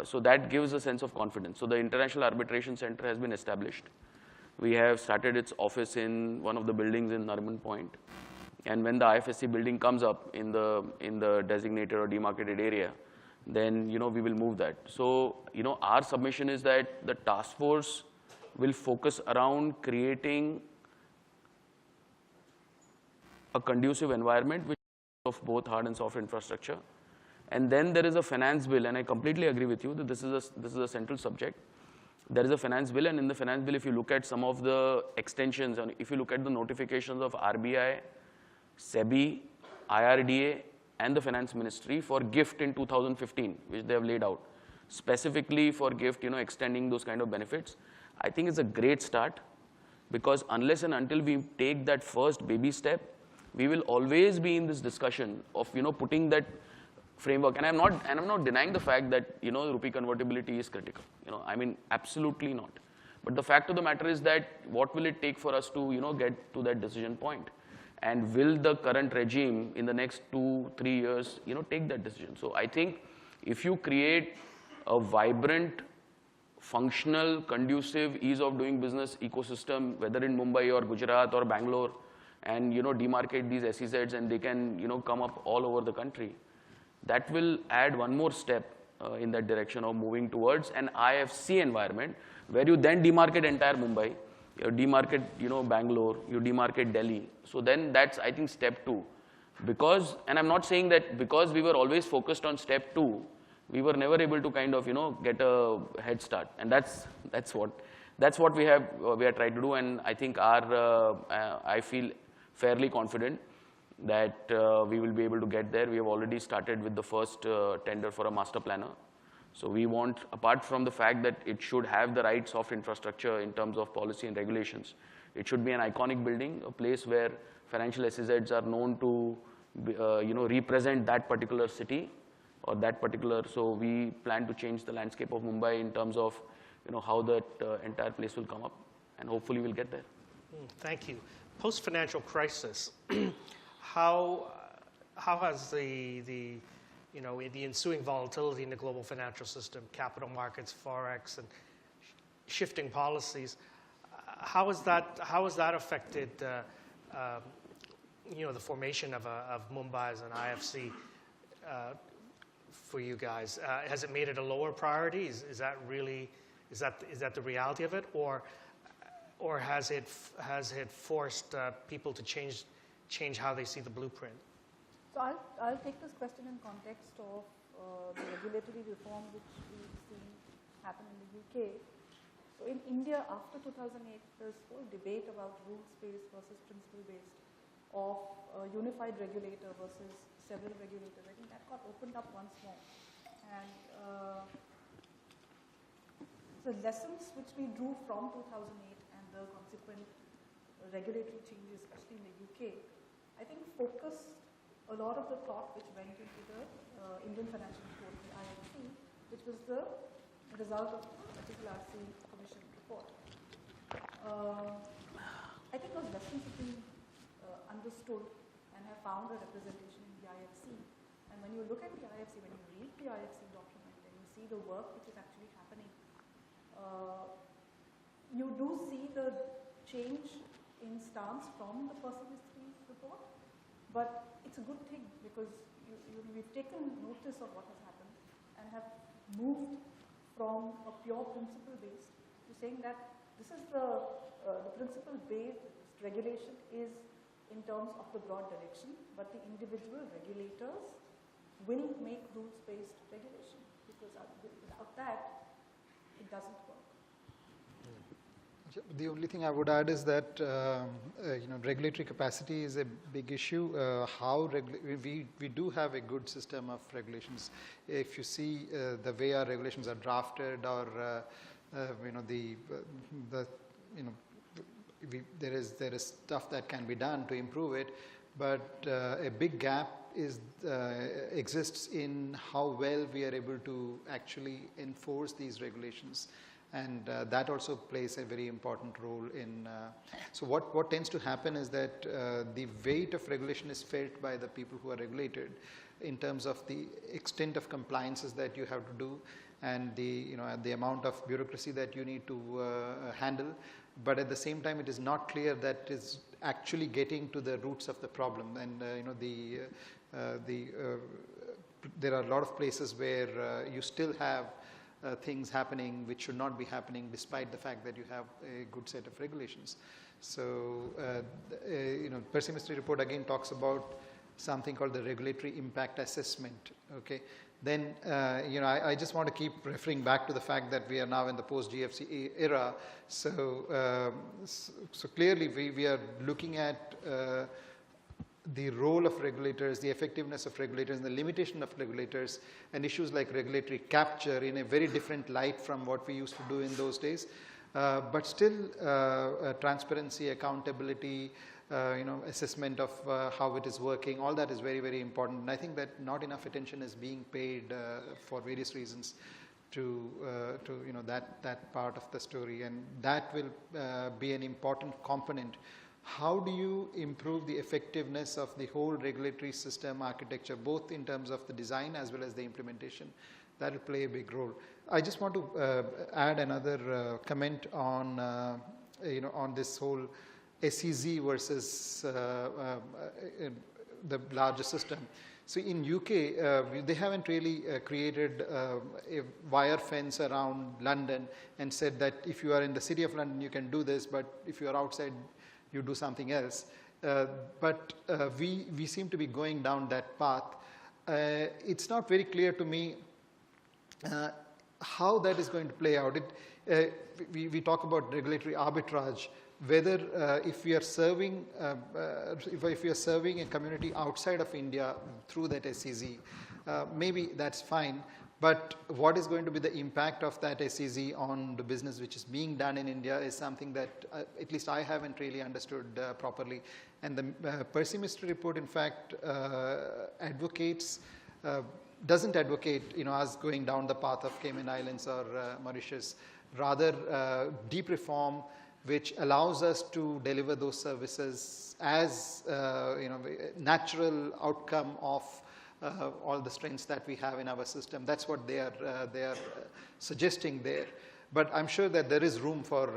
So that gives a sense of confidence. So the International Arbitration Center has been established. We have started its office in one of the buildings in Nariman Point. And when the IFSE building comes up in the designated or demarcated area, then we will move that. So our submission is that the task force will focus around creating a conducive environment which of both hard and soft infrastructure. And then there is a finance bill, and I completely agree with you that this is a central subject. There is a finance bill, and in the finance bill, if you look at some of the extensions, and if you look at the notifications of RBI, SEBI, IRDA, and the Finance Ministry for GIFT in 2015, which they have laid out, specifically for GIFT, extending those kind of benefits, I think it's a great start, because unless and until we take that first baby step, we will always be in this discussion of putting that framework. And I'm not denying the fact that rupee convertibility is critical. I mean, absolutely not. But the fact of the matter is that what will it take for us to get to that decision point? And will the current regime in the next 2-3 years take that decision? So I think if you create a vibrant, functional, conducive, ease of doing business ecosystem, whether in Mumbai or Gujarat or Bangalore, and demarcate these SEZs and they can come up all over the country, that will add one more step in that direction of moving towards an IFC environment where you then demarcate entire Mumbai, you demarcate Bangalore, you demarcate Delhi. So then that's, I think, step 2. Because, and I'm not saying that because we were always focused on step 2, we were never able to kind of get a head start. And that's what we are trying to do. And I think I feel fairly confident that we will be able to get there. We have already started with the first tender for a master planner. So we want, apart from the fact that it should have the right soft infrastructure in terms of policy and regulations, it should be an iconic building, a place where financial SEZs are known to represent that particular city or that particular. So we plan to change the landscape of Mumbai in terms of how that entire place will come up, and hopefully we'll get there. Thank you. Post-financial crisis, how has the ensuing volatility in the global financial system, capital markets, forex, and shifting policies, how has that affected the formation of Mumbai as an IFC for you guys? Has it made it a lower priority? Is that the reality of it, or has it forced people to change how they see the blueprint? So I'll take this question in context of the regulatory reform which we've seen happen in the UK. So in India, after 2008, there's whole debate about rules-based versus principle-based, of a unified regulator versus several regulators. I think that got opened up once more. And the lessons which we drew from 2008 and the consequent regulatory changes, especially in the UK, I think focused a lot of the thought which went into the Indian Financial Code, the IFSE, which was the result of the RC Commission report. I think those lessons have been understood and have found a representation in the IFSE. And when you look at the IFSE, when you read the IFSE document and you see the work which is actually happening, you do see the change in stance from the person history report, but it's a good thing because we've taken notice of what has happened and have moved from a pure principle-based to saying that this is the principle-based regulation is in terms of the broad direction, but the individual regulators will make rules-based regulation, because without that, it doesn't work. The only thing I would add is that regulatory capacity is a big issue. We do have a good system of regulations. If you see the way our regulations are drafted, or there is stuff that can be done to improve it, but a big gap exists in how well we are able to actually enforce these regulations. And that also plays a very important role in, so what tends to happen is that the weight of regulation is felt by the people who are regulated in terms of the extent of compliances that you have to do and the amount of bureaucracy that you need to handle. But at the same time, it is not clear that is actually getting to the roots of the problem. And there are a lot of places where you still have things happening which should not be happening, despite the fact that you have a good set of regulations. So, Percy Mystery report again talks about something called the regulatory impact assessment. Okay, then I just want to keep referring back to the fact that we are now in the post-GFC era. So, so clearly we are looking at the role of regulators, the effectiveness of regulators, and the limitation of regulators, and issues like regulatory capture in a very different light from what we used to do in those days. But still, transparency, accountability, assessment of how it is working, all that is very, very important. And I think that not enough attention is being paid for various reasons to that part of the story, and that will be an important component. How do you improve the effectiveness of the whole regulatory system architecture, both in terms of the design as well as the implementation? That will play a big role. I just want to add another comment on, on this whole SEZ versus the larger system. So in UK, they haven't really created a wire fence around London and said that if you are in the city of London, you can do this, but if you are outside, you do something else. But we seem to be going down that path. It's not very clear to me how that is going to play out. We talk about regulatory arbitrage, whether if we are serving if we are serving a community outside of India through that SEZ, maybe that's fine. But what is going to be the impact of that SEZ on the business which is being done in India is something that at least I haven't really understood properly. And the Percy Mystery report, in fact, doesn't advocate us going down the path of Cayman Islands or Mauritius. Rather, deep reform which allows us to deliver those services as natural outcome of all the strengths that we have in our system. That's what they are suggesting there. But I'm sure that there is room for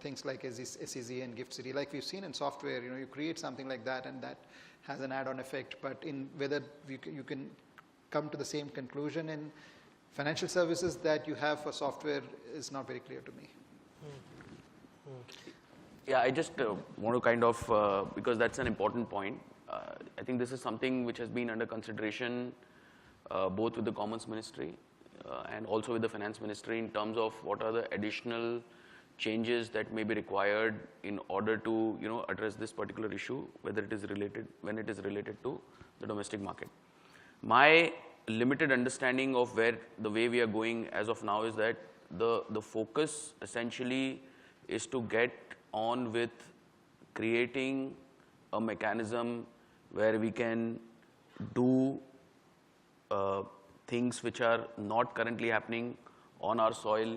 things like SEZ and Gift City, like we've seen in software. You create something like that, and that has an add-on effect. But in whether you can come to the same conclusion in financial services that you have for software is not very clear to me. Yeah, I just want to kind of, because that's an important point. I think this is something which has been under consideration both with the Commerce Ministry and also with the Finance Ministry in terms of what are the additional changes that may be required in order to address this particular issue, whether it is related, when it is related to the domestic market. My limited understanding of the way we are going as of now is that the focus essentially is to get on with creating a mechanism where we can do things which are not currently happening on our soil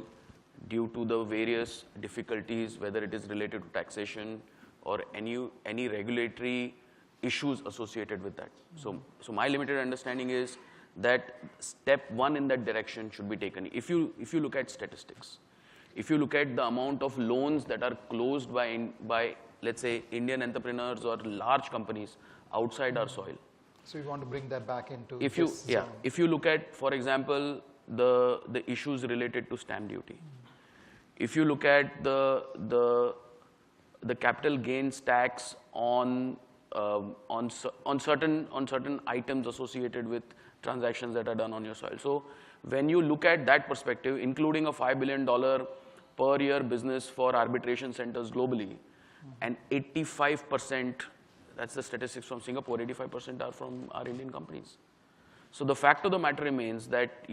due to the various difficulties, whether it is related to taxation or any regulatory issues associated with that. So my limited understanding is that step one in that direction should be taken. If you look at statistics, if you look at the amount of loans that are closed by let's say Indian entrepreneurs or large companies outside our soil. So you want to bring that back into if you look at, for example, the issues related to stamp duty. If you look at the capital gains tax on certain items associated with transactions that are done on your soil. So when you look at that perspective, including a $5 billion per year business for arbitration centers globally, and 85%, that's the statistics from Singapore, 85% are from our Indian companies. So the fact of the matter remains that,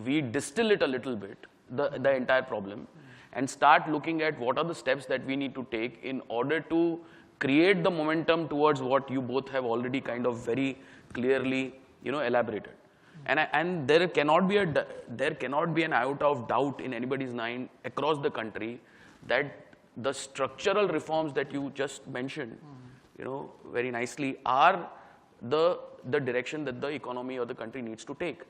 we distill it a little bit, the entire problem, and start looking at what are the steps that we need to take in order to create the momentum towards what you both have already kind of very clearly, elaborated. And there cannot be an iota of doubt in anybody's mind across the country that the structural reforms that you just mentioned, very nicely, are the direction that the economy or the country needs to take.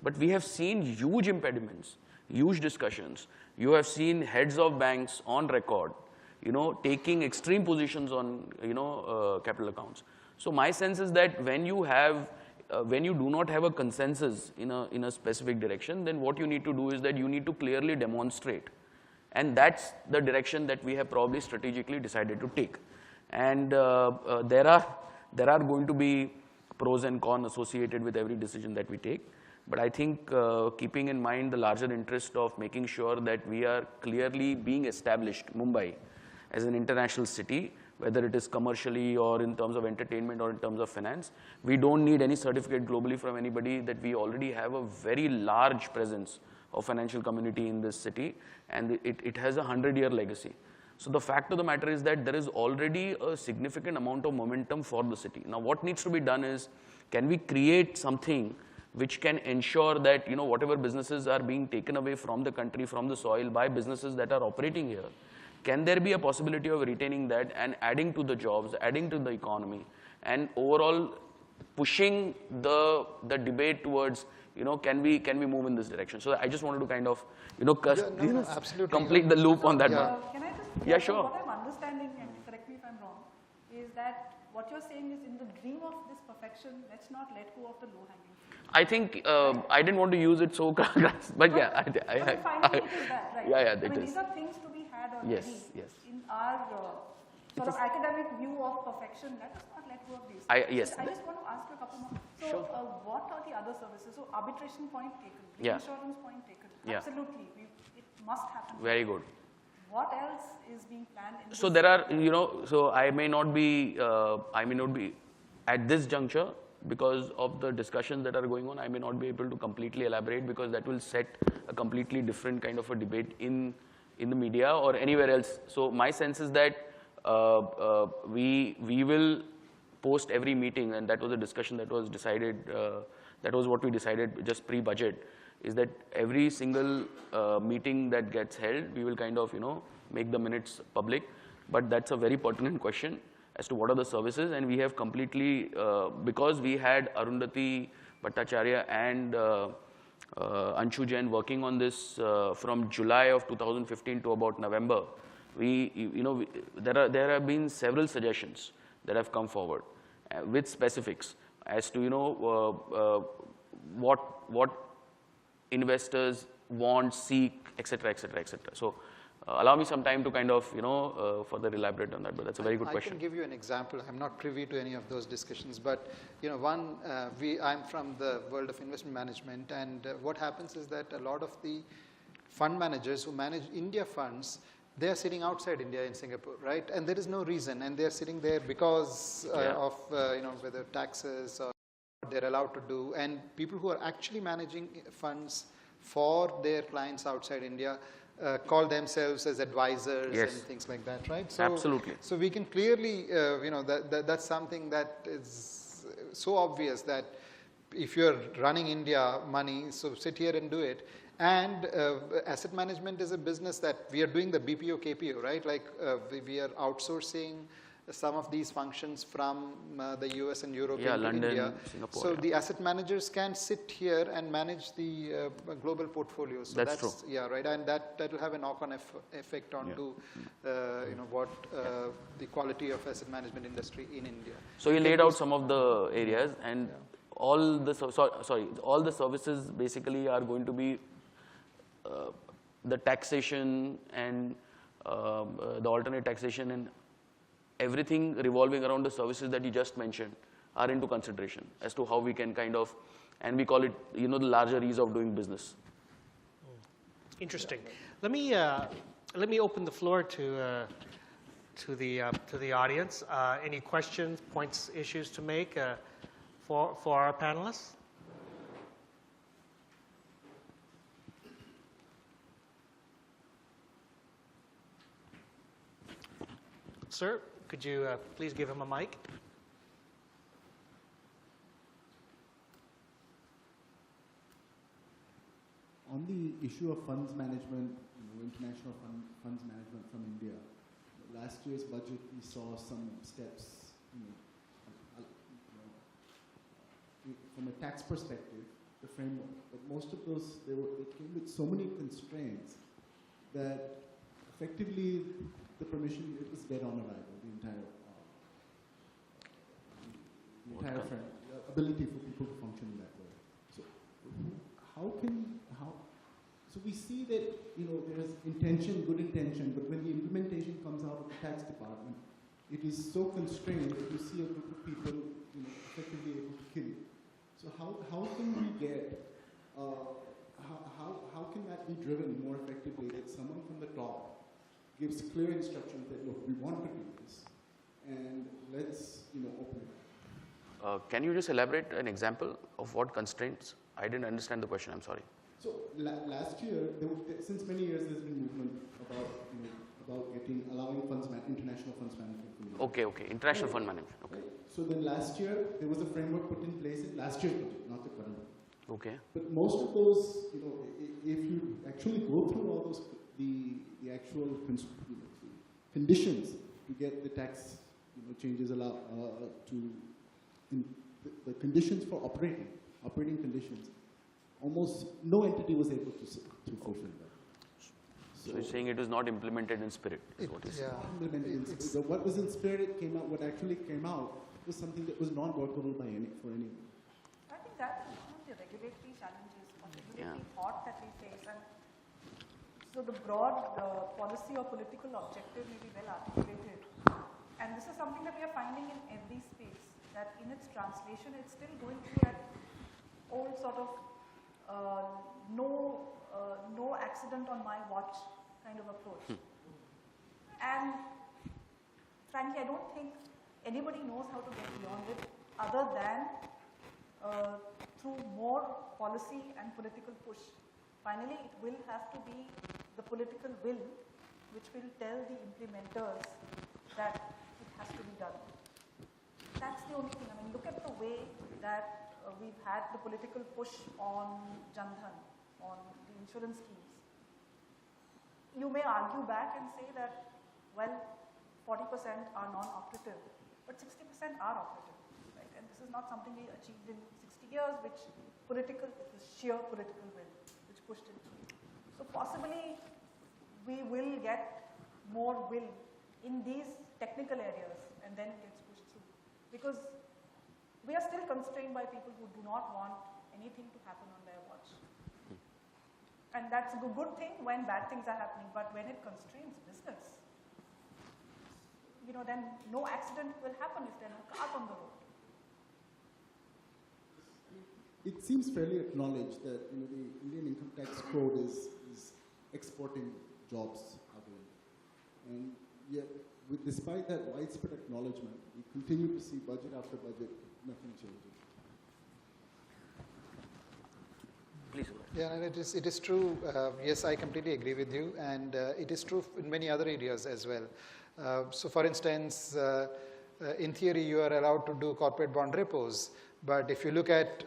But we have seen huge impediments, huge discussions. You have seen heads of banks on record, taking extreme positions on, capital accounts. So my sense is that when you do not have a consensus in a specific direction, then what you need to do is that you need to clearly demonstrate. And that's the direction that we have probably strategically decided to take. And there are going to be pros and cons associated with every decision that we take. But I think keeping in mind the larger interest of making sure that we are clearly being established, Mumbai, as an international city, whether it is commercially or in terms of entertainment or in terms of finance, we don't need any certificate globally from anybody, that we already have a very large presence of financial community in this city, and it has a 100-year legacy. So the fact of the matter is that there is already a significant amount of momentum for the city. Now what needs to be done is, can we create something which can ensure that whatever businesses are being taken away from the country, from the soil, by businesses that are operating here, can there be a possibility of retaining that and adding to the jobs, adding to the economy, and overall pushing the debate towards, can we move in this direction? So I just wanted to kind of, absolutely. complete the loop on that one. Can I just? Yeah, sure. What I'm understanding, and correct me if I'm wrong, is that what you're saying is, in the dream of this perfection, let's not let go of the low-hanging fruit. I think I didn't want to use it so, but yeah, But finally, it is that, right? Yeah, I mean, these are things to be had already. Yes. In our sort of academic view of perfection, let us not let go of these. Yes. I just want to ask you a couple more. So, Sure. what are the other services? So, arbitration point taken, Yeah. insurance point taken. Yeah. Absolutely, it must happen. Very good. What else is being planned in So this? there are, so I may not be at this juncture, because of the discussions that are going on, I may not be able to completely elaborate, because that will set a completely different kind of a debate in the media or anywhere else. So my sense is that we will post every meeting, and that was a discussion that was decided, that was what we decided just pre-budget, is that every single meeting that gets held, we will kind of, make the minutes public. But that's a very pertinent question as to what are the services, and we have completely, because we had Arundhati Bhattacharya and Anshu Jain working on this from July of 2015 to about November, there have been several suggestions that have come forward with specifics as to, what investors want, seek, etc., etc., etc. So allow me some time to kind of, further elaborate on that, but that's a very good question. I can give you an example. I'm not privy to any of those discussions, but I'm from the world of investment management, and what happens is that a lot of the fund managers who manage India funds, they are sitting outside India in Singapore, right? And there is no reason, and they are sitting there because of whether taxes or what they're allowed to do. And people who are actually managing funds for their clients outside India call themselves as advisors and things like that, right? So, absolutely. So we can clearly, that's something that is so obvious, that if you're running India money, so sit here and do it. And asset management is a business that we are doing the BPO, KPO, right? Like we are outsourcing some of these functions from the US and Europe into London, India. Singapore. So the asset managers can sit here and manage the global portfolio. So that's true. Yeah, right. And that will have a knock-on effect onto what the quality of asset management industry in India. So you laid out some of the areas, and all the services basically are going to be the taxation and the alternate taxation and everything revolving around the services that you just mentioned are into consideration as to how we can kind of, and we call it, the larger ease of doing business. Interesting. Let me open the floor to the audience. Any questions, points, issues to make for our panelists? Sir, could you please give him a mic? on the issue of funds management, international funds management from India, last year's budget we saw some steps, from a tax perspective, the framework, but most of those, they came with so many constraints that effectively the permission, it was dead on arrival, the entire ability for people to function in that way. So so we see that, there's intention, good intention, but when the implementation comes out of the tax department, it is so constrained that you see a group of people, effectively able to kill it. So how can we get, how can that be driven more effectively, that someone from the top gives clear instructions that, look, we want to do this, and let's, open it. Can you just elaborate an example of what constraints? I didn't understand the question, I'm sorry. So last year, since many years, there's been movement about, allowing international funds management. Okay, international fund management, okay. So then last year, there was a framework put in place in last year's budget, not the current. Okay. But most of those, if you actually go through all those, the actual conditions to get the tax changes allowed the conditions for operating conditions, almost no entity was able to fulfill that. So you're saying it was not implemented in spirit, is what you're saying. Implemented in spirit. So what was in spirit what actually came out was something that was not workable for anyone. I think that's one of the regulatory challenges or regulatory thought that we face. And so the broad policy or political objective may be well articulated. And this is something that we are finding in every space, that in its translation, it's still going through that old sort of no accident on my watch kind of approach. And frankly, I don't think anybody knows how to get beyond it other than through more policy and political push. Finally, it will have to be the political will which will tell the implementers that it has to be done. That's the only thing. I mean, look at the way that we've had the political push on Jan Dhan, on the insurance schemes. You may argue back and say that, well, 40% are non-operative, but 60% are operative, right? And this is not something we achieved in 60 years, which it was sheer political will, which pushed it through. So possibly, we will get more will in these technical areas, and then it gets pushed through. Because we are still constrained by people who do not want anything to happen on their watch. And that's a good thing when bad things are happening, but when it constrains business, then no accident will happen if there are no cars on the road. It seems fairly acknowledged that the Indian income tax code is exporting jobs out of India. And yet, despite that widespread acknowledgement, we continue to see budget after budget, nothing changing. Please. Yeah, and it is true. Yes, I completely agree with you, and it is true in many other areas as well. So, for instance, in theory, you are allowed to do corporate bond repos, but if you look at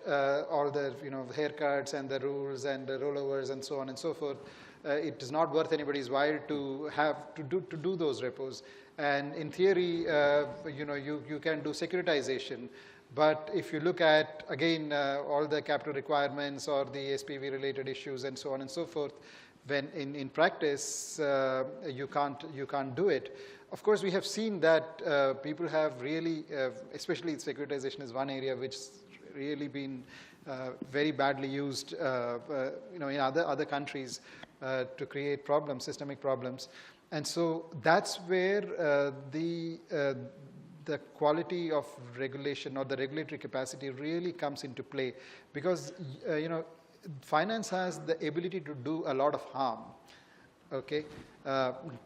all the haircuts and the rules and the rollovers and so on and so forth, it is not worth anybody's while to have to do those repos. And in theory, you can do securitization. But if you look at, again, all the capital requirements or the SPV related issues and so on and so forth, when in practice, you can't do it. Of course, we have seen that people have really, especially securitization is one area which really been very badly used, in other countries to create problems, systemic problems. And so that's where the quality of regulation or the regulatory capacity really comes into play, because finance has the ability to do a lot of harm. Okay,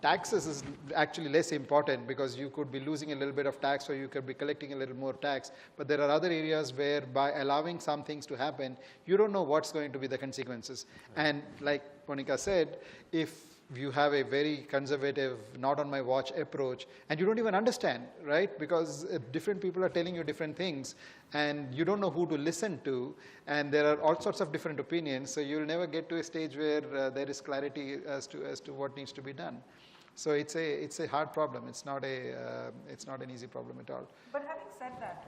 taxes is actually less important because you could be losing a little bit of tax or you could be collecting a little more tax. But there are other areas where by allowing some things to happen, you don't know what's going to be the consequences. Right. And like Monika said, if you have a very conservative, not on my watch approach, and you don't even understand, right? Because different people are telling you different things, and you don't know who to listen to, and there are all sorts of different opinions, so you'll never get to a stage where there is clarity as to what needs to be done. So it's a hard problem. It's not an easy problem at all. But having said that,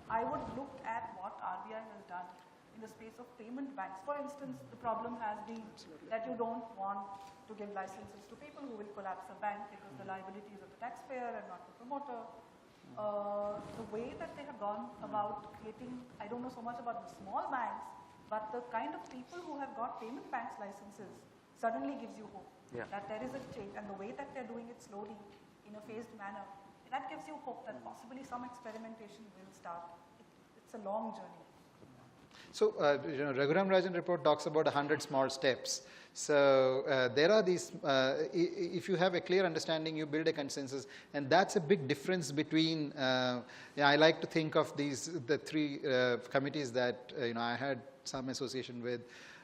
I would look at what RBI has done in the space of payment banks. For instance, the problem has been that you don't want to give licenses to people who will collapse a bank because the liability is of the taxpayer and not the promoter. The way that they have gone about creating, I don't know so much about the small banks, but the kind of people who have got payment banks licenses suddenly gives you hope that there is a change, and the way that they're doing it slowly in a phased manner, that gives you hope that possibly some experimentation will start. It's a long journey. So, Raghuram Rajan report talks about 100 small steps. So, there are these, if you have a clear understanding, you build a consensus, and that's a big difference between, I like to think of the three committees that, I had some association with.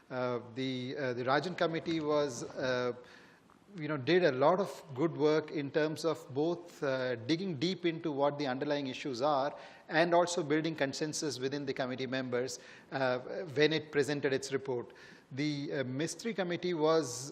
The Rajan committee was, did a lot of good work in terms of both digging deep into what the underlying issues are and also building consensus within the committee members when it presented its report. The Mistry committee was,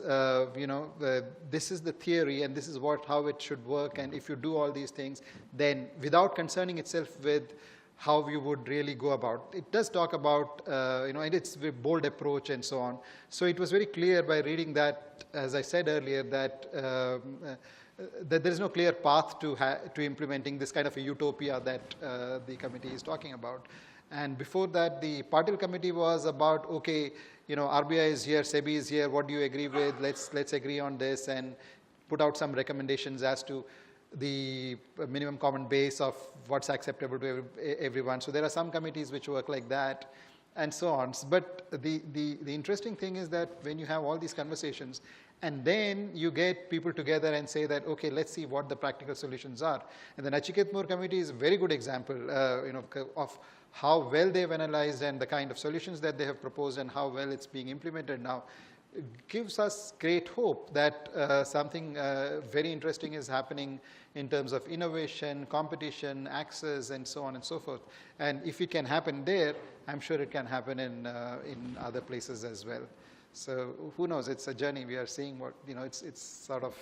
this is the theory and this is how it should work, and if you do all these things, then without concerning itself with how you would really go about. It does talk about, and it's a bold approach and so on. So it was very clear by reading that, as I said earlier, that there is no clear path to implementing this kind of a utopia that the committee is talking about. And before that, the Patil committee was about, okay, RBI is here, SEBI is here, what do you agree with? Let's agree on this and put out some recommendations as to the minimum common base of what's acceptable to everyone. So there are some committees which work like that and so on. But the interesting thing is that when you have all these conversations and then you get people together and say that, okay, let's see what the practical solutions are. And the Nachiket Moore committee is a very good example of how well they've analyzed and the kind of solutions that they have proposed and how well it's being implemented now. Gives us great hope that something very interesting is happening in terms of innovation, competition, access, and so on and so forth. And if it can happen there, I'm sure it can happen in other places as well. So who knows? It's a journey. We are seeing what, it's sort of,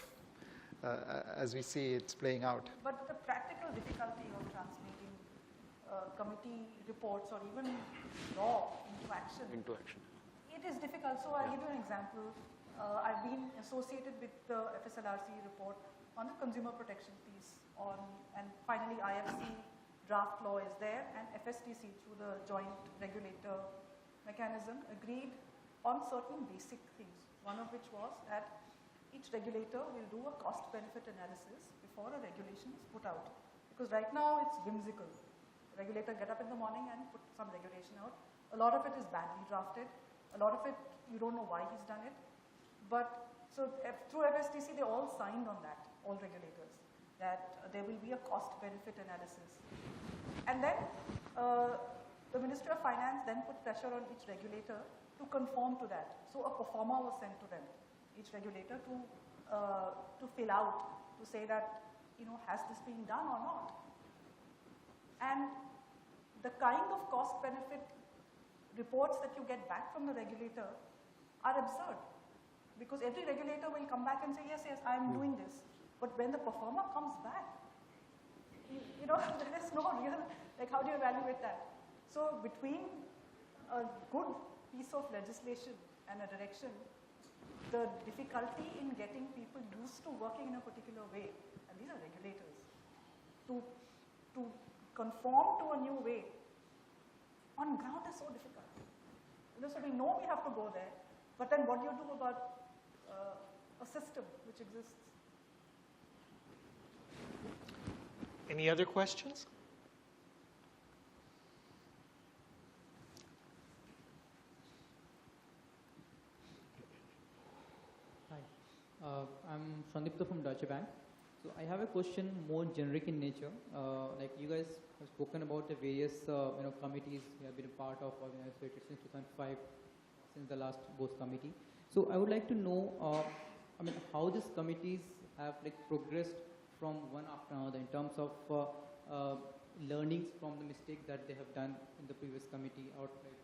as we see, it's playing out. But the practical difficulty of translating committee reports or even law into action. It is difficult. So I'll give you an example. I've been associated with the FSLRC report on the consumer protection piece and finally IFSE draft law is there, and FSTC through the joint regulator mechanism agreed on certain basic things, one of which was that each regulator will do a cost-benefit analysis before a regulation is put out. Because right now it's whimsical. The regulator get up in the morning and put some regulation out. A lot of it is badly drafted. A lot of it, you don't know why he's done it. But so through FSTC, they all signed on that, all regulators, that there will be a cost-benefit analysis. And then the Ministry of Finance then put pressure on each regulator to conform to that. So a performer was sent to them, each regulator, to fill out, to say that, has this been done or not? And the kind of cost-benefit reports that you get back from the regulator are absurd, because every regulator will come back and say, yes, I'm doing this. But when the performer comes back, there is no real, how do you evaluate that? So between a good piece of legislation and a direction, the difficulty in getting people used to working in a particular way, and these are regulators, to conform to a new way on ground is so difficult. So we know we have to go there, but then what do you do about a system which exists? Any other questions? Hi, I'm Sandipta from Deutsche Bank. So I have a question more generic in nature. Like you guys have spoken about the various committees you have been a part of organized since 2005, since the last both committee. So I would like to know I mean, how these committees have like progressed from one after another in terms of learnings from the mistakes that they have done in the previous committee or like,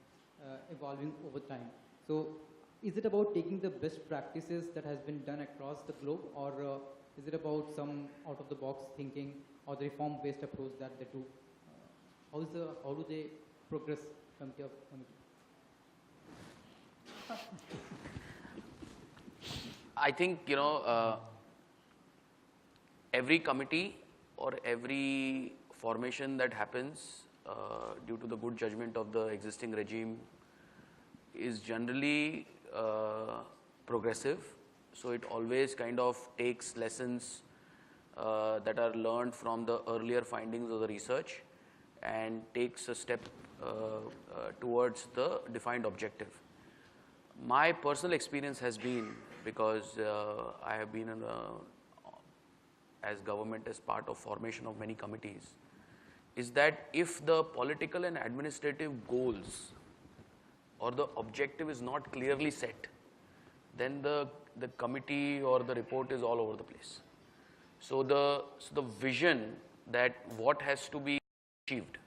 evolving over time. So is it about taking the best practices that has been done across the globe, or is it about some out-of-the-box thinking or the reform-based approach that they do? How do they progress committee of committee? I think, every committee or every formation that happens due to the good judgment of the existing regime is generally progressive. So it always kind of takes lessons that are learned from the earlier findings of the research and takes a step towards the defined objective. My personal experience has been, because I have been as government as part of formation of many committees, is that if the political and administrative goals or the objective is not clearly set, then the committee or the report is all over the place. So the vision that what has to be achieved,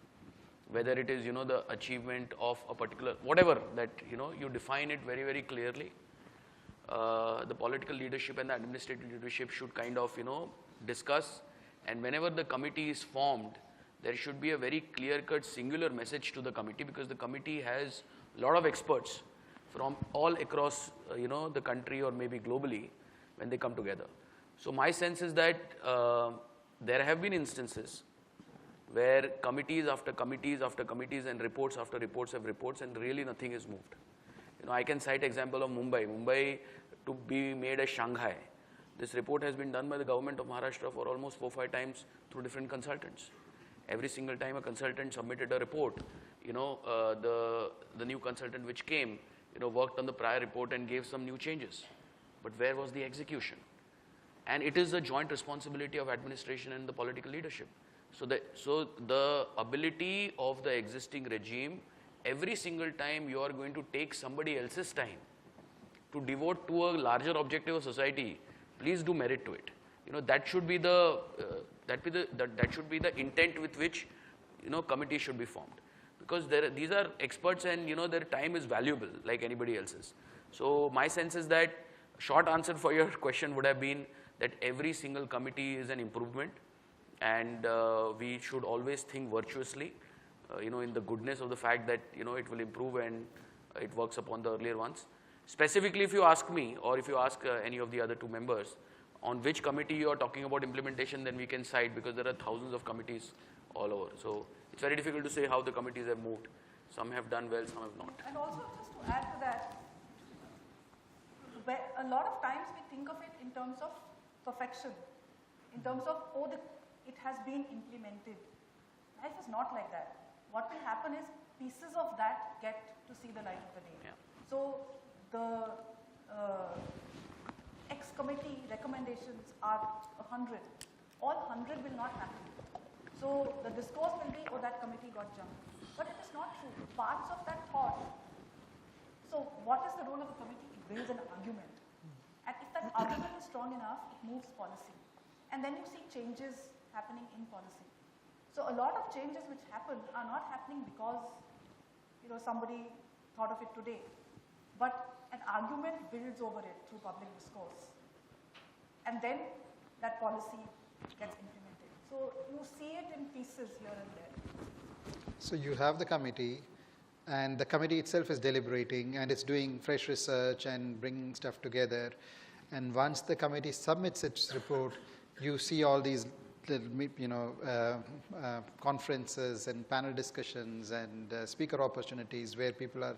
whether it is the achievement of a particular whatever that you define it very, very clearly. The political leadership and the administrative leadership should kind of discuss, and whenever the committee is formed, there should be a very clear-cut singular message to the committee, because the committee has a lot of experts from all across the country or maybe globally when they come together. So my sense is that there have been instances where committees after committees after committees and reports after reports have reports, and really nothing is moved. I can cite example of Mumbai. Mumbai to be made as Shanghai. This report has been done by the government of Maharashtra for almost 4-5 times through different consultants. Every single time a consultant submitted a report, the new consultant which came, worked on the prior report and gave some new changes. But where was the execution? And it is a joint responsibility of administration and the political leadership. So the ability of the existing regime, every single time you are going to take somebody else's time to devote to a larger objective of society, please do merit to it. That should be the that should be the intent with which committees should be formed, because these are experts and their time is valuable like anybody else's. So my sense is that short answer for your question would have been that every single committee is an improvement, and we should always think virtuously, in the goodness of the fact that it will improve and it works upon the earlier ones. Specifically, if you ask me, or if you ask any of the other two members on which committee you are talking about implementation, then we can cite, because there are thousands of committees all over. So it's very difficult to say how the committees have moved. Some have done well, some have not. And also, just to add to that, a lot of times we think of it in terms of perfection, in terms of, it has been implemented. Life is not like that. What will happen is pieces of that get to see the light of the day. Yeah. So the ex-committee recommendations are 100. All 100 will not happen. So the discourse will be, that committee got jumped. But it is not true. Parts of that thought. So what is the role of a committee? It builds an argument. And if that argument is strong enough, it moves policy. And then you see changes happening in policy. So a lot of changes which happen are not happening because somebody thought of it today, but an argument builds over it through public discourse, and then that policy gets implemented. So you see it in pieces here and there. So you have the committee, and the committee itself is deliberating, and it's doing fresh research and bringing stuff together. And once the committee submits its report, you see all these conferences and panel discussions and speaker opportunities where people are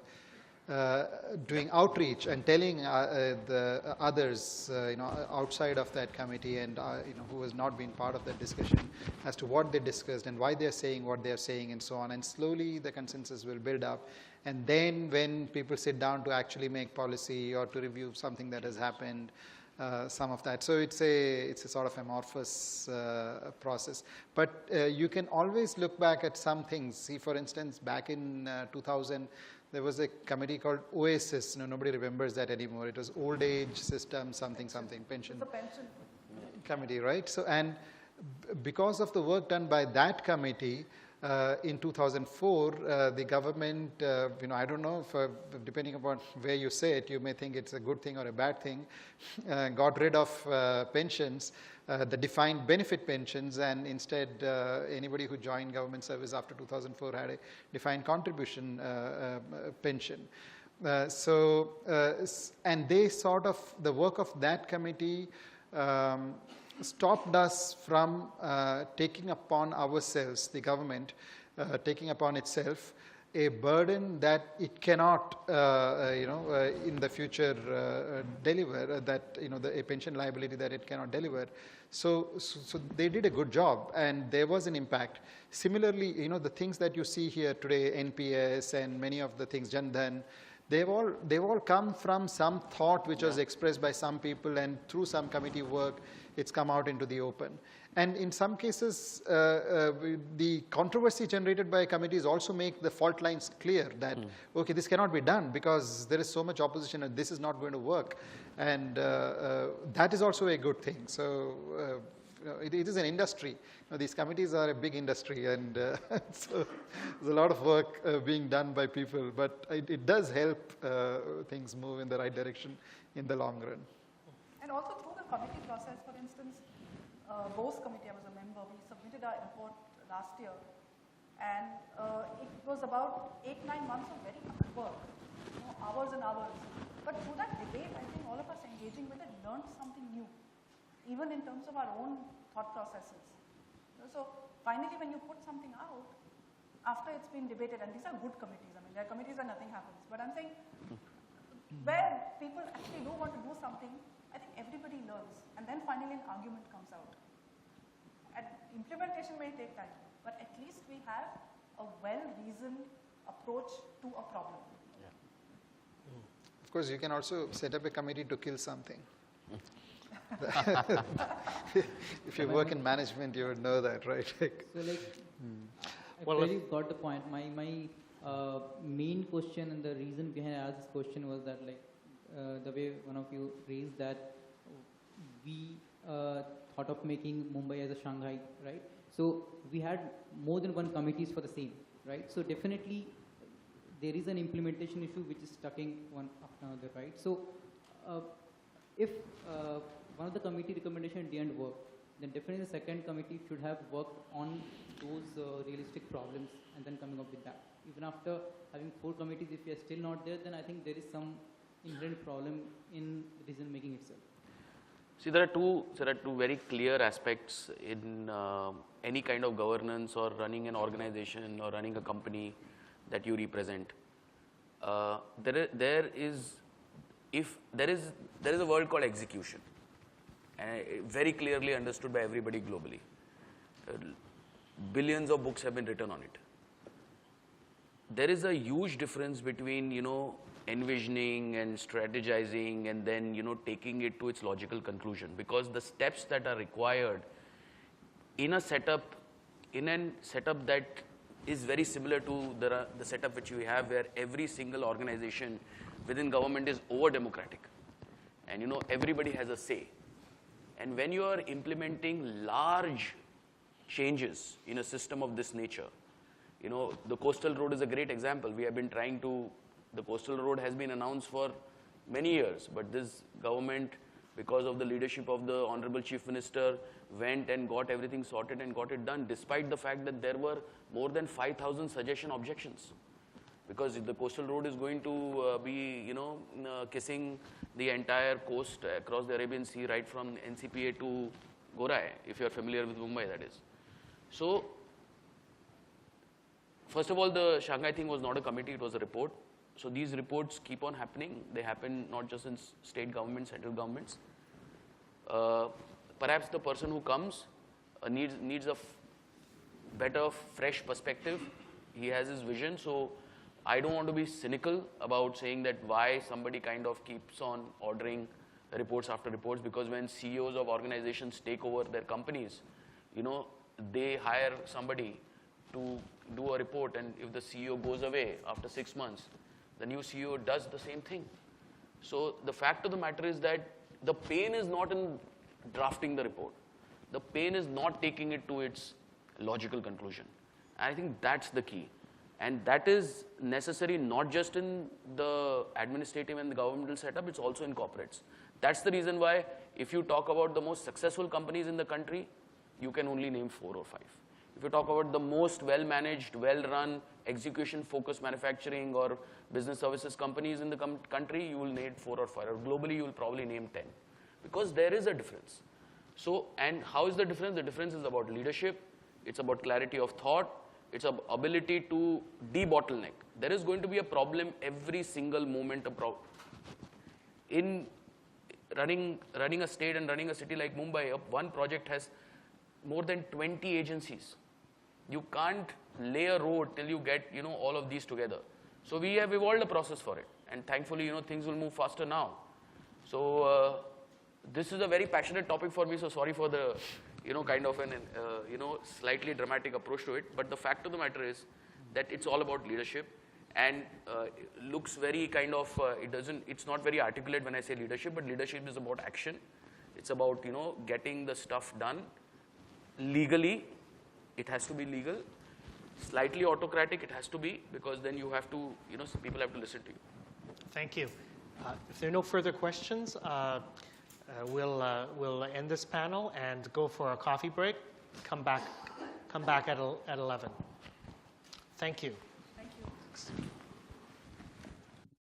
doing outreach and telling the others, outside of that committee and who has not been part of that discussion as to what they discussed and why they are saying what they are saying and so on. And slowly the consensus will build up. And then when people sit down to actually make policy or to review something that has happened, some of that. So it's a sort of amorphous process. But you can always look back at some things. See, for instance, back in 2000, there was a committee called OASIS. Nobody remembers that anymore. It was Old Age System something pension. It's a pension Committee, right? So, and because of the work done by that committee, in 2004, the government, I don't know, depending upon where you say it, you may think it's a good thing or a bad thing, got rid of pensions, the defined benefit pensions, and instead anybody who joined government service after 2004 had a defined contribution pension. And they sort of, the work of that committee stopped us from taking upon ourselves, the government, taking upon itself a burden that it cannot, in the future deliver, that, a pension liability that it cannot deliver. So they did a good job, and there was an impact. Similarly, the things that you see here today, NPS and many of the things, Jan Dhan, they've all come from some thought which was expressed by some people, and through some committee work, it's come out into the open. And in some cases, the controversy generated by committees also make the fault lines clear that, okay, this cannot be done because there is so much opposition and this is not going to work. And that is also a good thing. So it is an industry. These committees are a big industry, and so there's a lot of work being done by people, but it does help things move in the right direction in the long run. And also through the committee process, for instance, Bose committee, I was a member, we submitted our report last year, and it was about 8-9 months of very hard work, hours and hours. But through that debate, I think all of us engaging with it learned something new, even in terms of our own thought processes. So finally, when you put something out, after it's been debated, and these are good committees, I mean, there are committees where nothing happens, but I'm saying where people actually do want to do something, I think everybody learns, and then finally an argument comes out. And implementation may take time, but at least we have a well-reasoned approach to a problem. Of course, you can also set up a committee to kill something. If you work in management, you would know that, right? So I really got the point. My main question and the reason behind I asked this question was that the way one of you raised that we thought of making Mumbai as a Shanghai, right? So we had more than one committees for the same, right? So definitely there is an implementation issue which is stucking one after another, right? So if one of the committee recommendation didn't work, then definitely the second committee should have worked on those realistic problems and then coming up with that. Even after having 4 committees, if we are still not there, then I think there is some inherent problem in decision making itself. See, there are two very clear aspects in any kind of governance or running an organization or running a company that you represent. There is a word called execution, very clearly understood by everybody globally. Billions of books have been written on it. There is a huge difference between, envisioning and strategizing and then, taking it to its logical conclusion, because the steps that are required in a setup that is very similar to the setup which we have, where every single organization within government is over democratic and, everybody has a say. And when you are implementing large changes in a system of this nature, the coastal road is a great example. We have been the coastal road has been announced for many years, but this government, because of the leadership of the Honorable Chief Minister, went and got everything sorted and got it done, despite the fact that there were more than 5,000 suggestion objections. Because the coastal road is going to be, kissing the entire coast across the Arabian Sea, right from NCPA to Gorai, if you are familiar with Mumbai, that is. So, first of all, the Shanghai thing was not a committee, it was a report. So these reports keep on happening. They happen not just in state governments, central governments. Perhaps the person who comes needs a better, fresh perspective. He has his vision. So I don't want to be cynical about saying that why somebody kind of keeps on ordering reports after reports, because when CEOs of organizations take over their companies, they hire somebody to do a report, and if the CEO goes away after 6 months, the new CEO does the same thing. So the fact of the matter is that the pain is not in drafting the report. The pain is not taking it to its logical conclusion. And I think that's the key. And that is necessary not just in the administrative and the governmental setup, it's also in corporates. That's the reason why if you talk about the most successful companies in the country, you can only name 4 or 5. If you talk about the most well-managed, well-run, execution-focused manufacturing or business services companies in the country, you will name 4 or 5. Or globally, you will probably name 10. Because there is a difference. So, and how is the difference? The difference is about leadership. It's about clarity of thought. It's an ability to de-bottleneck. There is going to be a problem every single moment. In running a state and running a city like Mumbai, one project has more than 20 agencies. You can't lay a road till you get all of these together. So we have evolved a process for it, and thankfully things will move faster now. So this is a very passionate topic for me. So sorry for the kind of an slightly dramatic approach to it. But the fact of the matter is that it's all about leadership, and looks very kind of it's not very articulate when I say leadership, but leadership is about action. It's about getting the stuff done legally. It has to be legal. Slightly autocratic it has to be, because then you have to people have to listen to you. Thank you. If there are no further questions, we'll end this panel and go for a coffee break. Come back at 11. Thank you. Thank you.